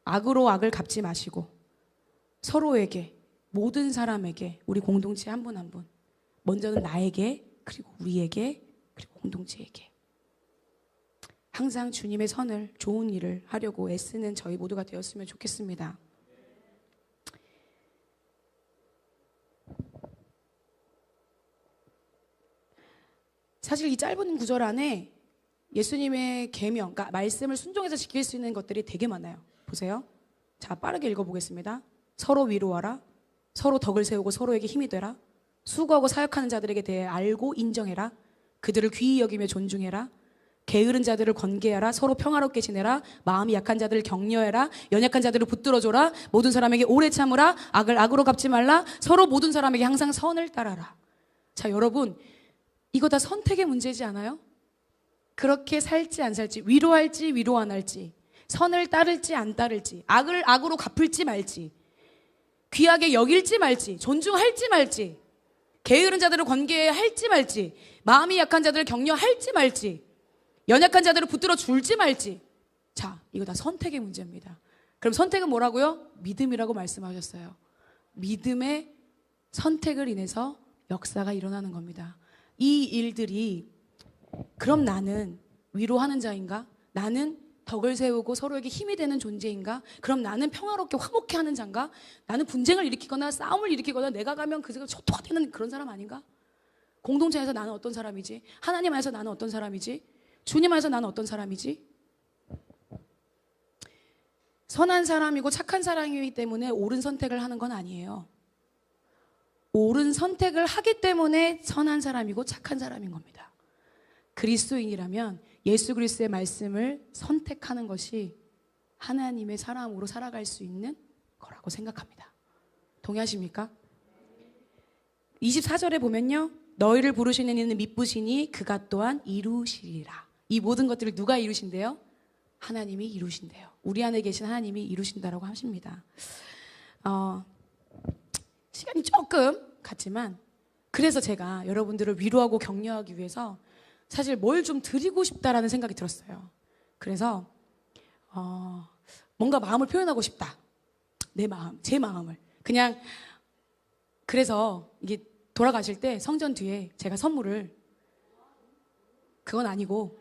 악으로 악을 갚지 마시고 서로에게 모든 사람에게 우리 공동체 한 분 한 분 먼저는 나에게 그리고 우리에게 그리고 공동체에게 항상 주님의 선을 좋은 일을 하려고 애쓰는 저희 모두가 되었으면 좋겠습니다. 사실 이 짧은 구절 안에 예수님의 계명, 그러니까 말씀을 순종해서 지킬 수 있는 것들이 되게 많아요. 보세요. 자, 빠르게 읽어보겠습니다. 서로 위로하라. 서로 덕을 세우고 서로에게 힘이 되라. 수고하고 사역하는 자들에게 대해 알고 인정해라. 그들을 귀히 여기며 존중해라. 게으른 자들을 권계하라. 서로 평화롭게 지내라. 마음이 약한 자들을 격려해라. 연약한 자들을 붙들어줘라. 모든 사람에게 오래 참으라. 악을 악으로 갚지 말라. 서로 모든 사람에게 항상 선을 따라라. 자, 여러분 이거 다 선택의 문제지 않아요? 그렇게 살지 안 살지, 위로할지 위로 안 할지, 선을 따를지 안 따를지, 악을 악으로 갚을지 말지, 귀하게 여길지 말지, 존중할지 말지, 게으른 자들을 권계할지 말지, 마음이 약한 자들을 격려할지 말지, 연약한 자들을 붙들어 줄지 말지. 자, 이거 다 선택의 문제입니다. 그럼 선택은 뭐라고요? 믿음이라고 말씀하셨어요. 믿음의 선택을 인해서 역사가 일어나는 겁니다. 이 일들이 그럼 나는 위로하는 자인가? 나는 덕을 세우고 서로에게 힘이 되는 존재인가? 그럼 나는 평화롭게 화목해 하는 자인가? 나는 분쟁을 일으키거나 싸움을 일으키거나 내가 가면 그들과 초토화 되는 그런 사람 아닌가? 공동체 안에서 나는 어떤 사람이지? 하나님 안에서 나는 어떤 사람이지? 주님 안에서 나는 어떤 사람이지? 선한 사람이고 착한 사람이기 때문에 옳은 선택을 하는 건 아니에요. 옳은 선택을 하기 때문에 선한 사람이고 착한 사람인 겁니다. 그리스도인이라면 예수 그리스도의 말씀을 선택하는 것이 하나님의 사람으로 살아갈 수 있는 거라고 생각합니다. 동의하십니까? 24절에 보면요. 너희를 부르시는 이는 미쁘시니 그가 또한 이루시리라. 이 모든 것들을 누가 이루신대요? 하나님이 이루신대요. 우리 안에 계신 하나님이 이루신다라고 하십니다. 시간이 조금 갔지만 그래서 제가 여러분들을 위로하고 격려하기 위해서 사실 뭘 좀 드리고 싶다라는 생각이 들었어요. 그래서 뭔가 마음을 표현하고 싶다. 내 마음, 제 마음을. 그냥 그래서 이게 돌아가실 때 성전 뒤에 제가 선물을 그건 아니고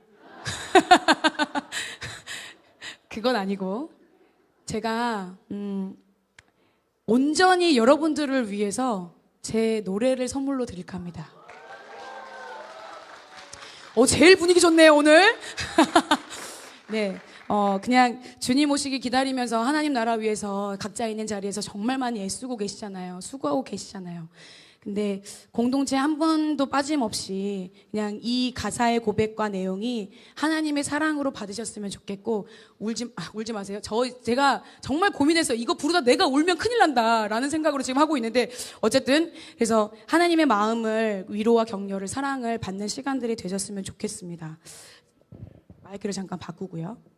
그건 아니고 제가 온전히 여러분들을 위해서 제 노래를 선물로 드릴까 합니다. 제일 분위기 좋네요, 오늘. 네. 그냥 주님 오시기 기다리면서 하나님 나라 위해서 각자 있는 자리에서 정말 많이 애쓰고 계시잖아요. 수고하고 계시잖아요. 근데 공동체 한 번도 빠짐없이 그냥 이 가사의 고백과 내용이 하나님의 사랑으로 받으셨으면 좋겠고, 울지 마세요. 제가 정말 고민해서 이거 부르다 내가 울면 큰일 난다라는 생각으로 지금 하고 있는데, 어쨌든 그래서 하나님의 마음을 위로와 격려를 사랑을 받는 시간들이 되셨으면 좋겠습니다. 마이크를 잠깐 바꾸고요.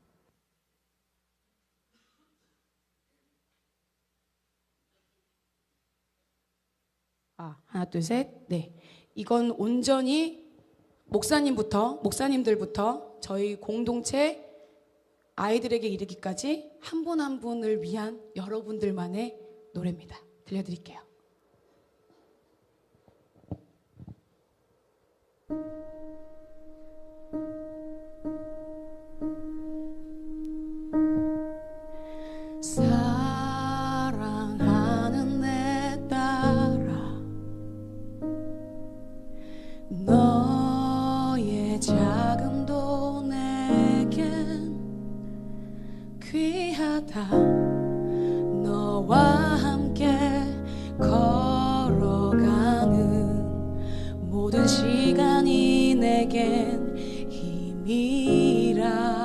하나, 둘, 셋. 네. 이건 온전히 목사님들부터 저희 공동체 아이들에게 이르기까지 한 분 한 분을 위한 여러분들만의 노래입니다. 들려드릴게요. 너의 자금도 내겐 귀하다. 너와 함께 걸어가는 모든 시간이 내겐 힘이라.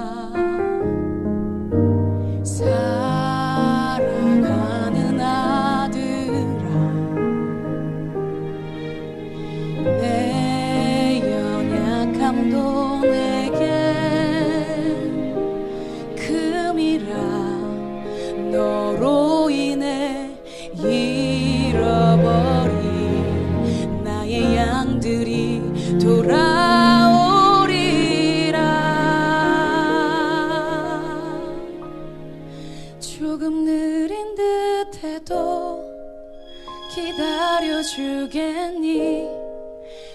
사랑하는 아들아, 내 연약함도 내겐 금이라. 너로 인해 잃어버린 나의 양들이 돌아오리라. 조금 느린 듯해도 기다려주겠니?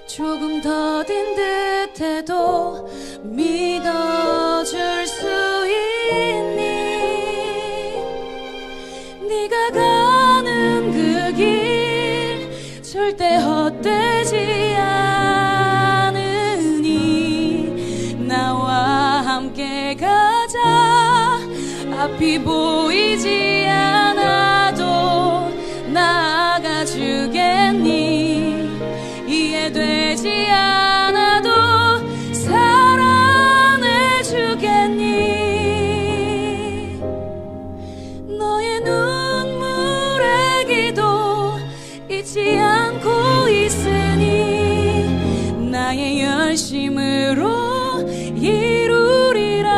조금 더딘 듯해도 믿어줄 수 있니? 네가 가는 그 길 절대 헛되지 않으니 나와 함께 가자. 앞이 보이지 않아도 나아가주겠니? 이해되지 않아도 사랑해주겠니? 너의 눈물의 기도 잊지 않고 있으니 나의 열심으로 이루리라.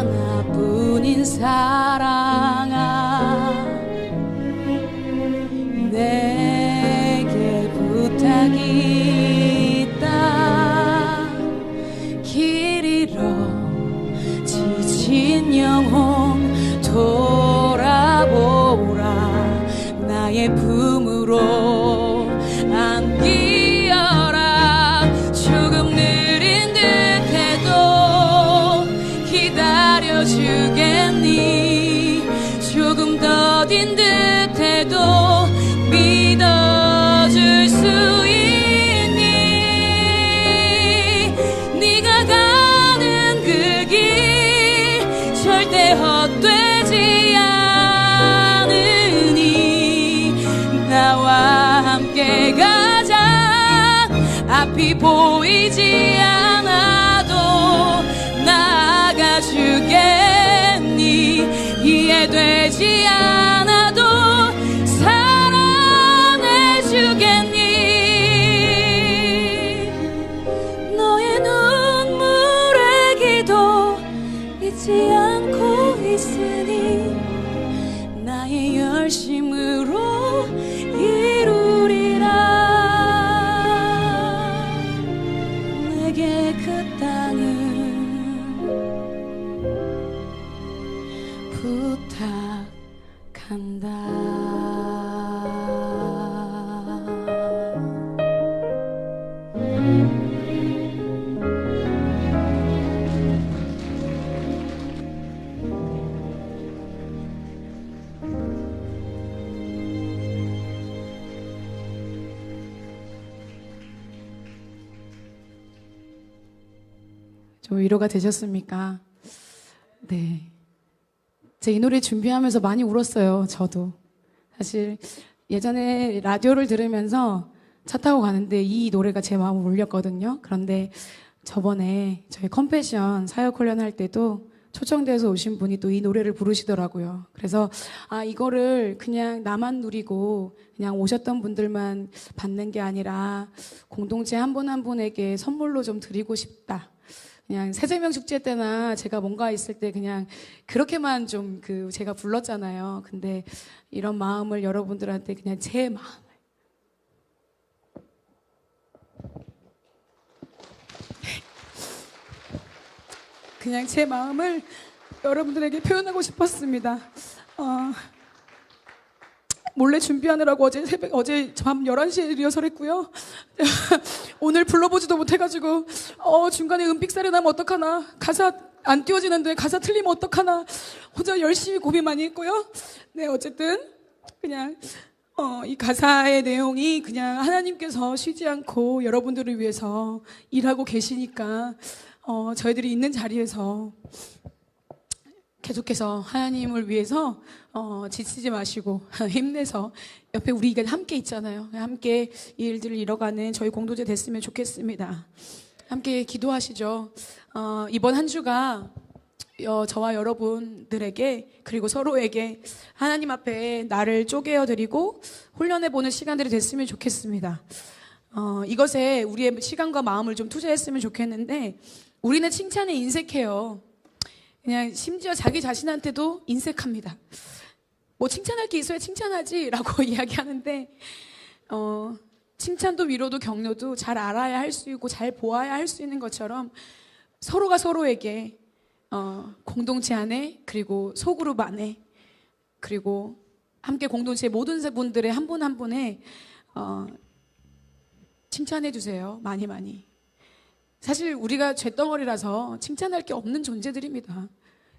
하나뿐인 사랑아, 내게 부탁이 있다. 길 잃어 지친 영혼 돌아보라. 나의 품으로 안기어라. 조금 느린 듯해도 기다려주겠니? 조금 더딘 듯해도 믿어줄 수 있니? 네가 가는 그 길 절대 헛되지 않으니 나와 함께 가자. 앞이 보이지 않아도 나아가주겠니? 이해되지 않아도 사랑해주겠니? 너의 눈물의 기도 잊지 않고 있으니 나의 열심으로 이루리라. 내게 그 땅은 부탁한다. 좀 위로가 되셨습니까? 네. 제 이 노래 준비하면서 많이 울었어요, 저도. 사실 예전에 라디오를 들으면서 차 타고 가는데 이 노래가 제 마음을 울렸거든요. 그런데 저번에 저희 컴패션 사역 훈련할 때도 초청돼서 오신 분이 또 이 노래를 부르시더라고요. 그래서 이거를 그냥 나만 누리고 그냥 오셨던 분들만 받는 게 아니라 공동체 한 분 한 분에게 선물로 좀 드리고 싶다. 그냥 새생명 축제 때나 제가 뭔가 있을 때 그냥 그렇게만 좀 제가 불렀잖아요. 근데 이런 마음을 여러분들한테 그냥 제 마음을 그냥 제 마음을 여러분들에게 표현하고 싶었습니다. 몰래 준비하느라고 어제 밤 11시에 리허설 했고요. 오늘 불러보지도 못해가지고, 중간에 음삑살이 나면 어떡하나. 가사 안 띄워지는데 가사 틀리면 어떡하나. 혼자 열심히 고민 많이 했고요. 네, 어쨌든, 그냥, 이 가사의 내용이 그냥 하나님께서 쉬지 않고 여러분들을 위해서 일하고 계시니까, 저희들이 있는 자리에서 계속해서 하나님을 위해서 지치지 마시고 힘내서 옆에 우리가 함께 있잖아요. 함께 이 일들을 이뤄가는 저희 공동체 됐으면 좋겠습니다. 함께 기도하시죠. 이번 한 주가 저와 여러분들에게 그리고 서로에게 하나님 앞에 나를 쪼개어드리고 훈련해보는 시간들이 됐으면 좋겠습니다. 이것에 우리의 시간과 마음을 좀 투자했으면 좋겠는데 우리는 칭찬에 인색해요. 그냥 심지어 자기 자신한테도 인색합니다. 뭐 칭찬할 게 있어야 칭찬하지라고 이야기하는데 칭찬도 위로도 격려도 잘 알아야 할 수 있고 잘 보아야 할 수 있는 것처럼 서로가 서로에게 공동체 안에 그리고 소그룹 안에 그리고 함께 공동체 모든 분들의 한 분 한 분에 칭찬해 주세요. 많이 많이. 사실 우리가 쇳덩어리라서 칭찬할 게 없는 존재들입니다.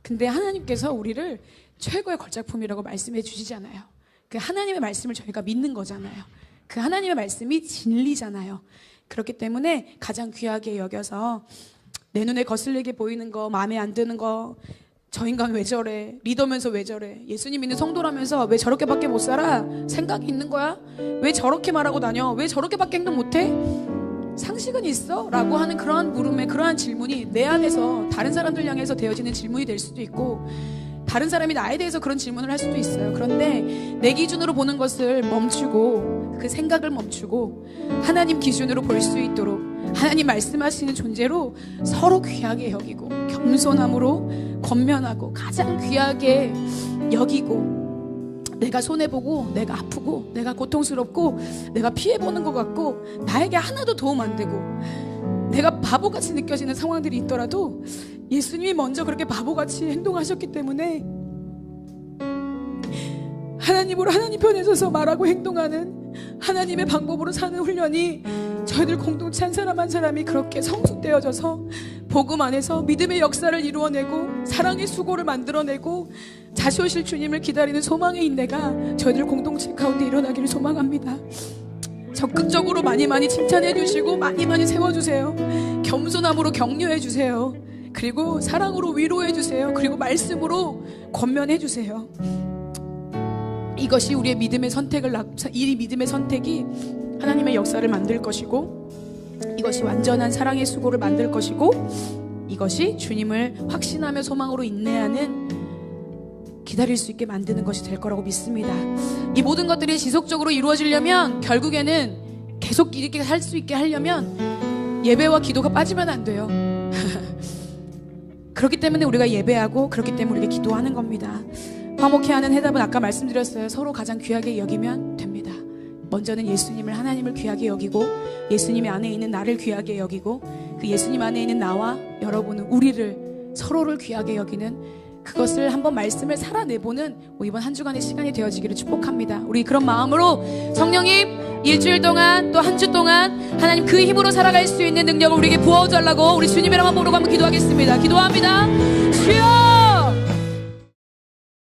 근데 하나님께서 우리를 최고의 걸작품이라고 말씀해 주시잖아요. 그 하나님의 말씀을 저희가 믿는 거잖아요. 그 하나님의 말씀이 진리잖아요. 그렇기 때문에 가장 귀하게 여겨서 내 눈에 거슬리게 보이는 거, 마음에 안 드는 거, 저 인간 왜 저래? 리더면서 왜 저래? 예수님 믿는 성도라면서 왜 저렇게밖에 못 살아? 생각이 있는 거야? 왜 저렇게 말하고 다녀? 왜 저렇게밖에 행동 못해? 상식은 있어? 라고 하는 그러한 물음에 그러한 질문이 내 안에서 다른 사람들 향해서 되어지는 질문이 될 수도 있고 다른 사람이 나에 대해서 그런 질문을 할 수도 있어요. 그런데 내 기준으로 보는 것을 멈추고 그 생각을 멈추고 하나님 기준으로 볼 수 있도록 하나님 말씀하시는 존재로 서로 귀하게 여기고 겸손함으로 권면하고 가장 귀하게 여기고 내가 손해보고 내가 아프고 내가 고통스럽고 내가 피해보는 것 같고 나에게 하나도 도움 안 되고 내가 바보같이 느껴지는 상황들이 있더라도 예수님이 먼저 그렇게 바보같이 행동하셨기 때문에 하나님으로 하나님 편에 서서 말하고 행동하는 하나님의 방법으로 사는 훈련이 저희들 공동체 한 사람 한 사람이 그렇게 성숙되어져서 복음 안에서 믿음의 역사를 이루어내고 사랑의 수고를 만들어내고 다시 오실 주님을 기다리는 소망의 인내가 저희들 공동체 가운데 일어나기를 소망합니다. 적극적으로 많이 칭찬해 주시고 많이 세워주세요. 겸손함으로 격려해 주세요. 그리고 사랑으로 위로해 주세요. 그리고 말씀으로 권면해 주세요. 이것이 우리의 믿음의 이 믿음의 선택이 하나님의 역사를 만들 것이고 이것이 완전한 사랑의 수고를 만들 것이고 이것이 주님을 확신하며 소망으로 인내하는 기다릴 수 있게 만드는 것이 될 거라고 믿습니다. 이 모든 것들이 지속적으로 이루어지려면 결국에는 계속 이렇게 살 수 있게 하려면 예배와 기도가 빠지면 안 돼요. 그렇기 때문에 우리가 예배하고 그렇기 때문에 우리가 기도하는 겁니다. 화목해 하는 해답은 아까 말씀드렸어요. 서로 가장 귀하게 여기면 됩니다. 먼저는 예수님을 하나님을 귀하게 여기고 예수님의 안에 있는 나를 귀하게 여기고 그 예수님 안에 있는 나와 여러분은 우리를 서로를 귀하게 여기는 그것을 한번 말씀을 살아내보는 이번 한 주간의 시간이 되어지기를 축복합니다. 우리 그런 마음으로 성령님 일주일 동안 또 한 주 동안 하나님 그 힘으로 살아갈 수 있는 능력을 우리에게 부어달라고 우리 주님의 이름 한번 부르고 한번 기도하겠습니다. 기도합니다. 주여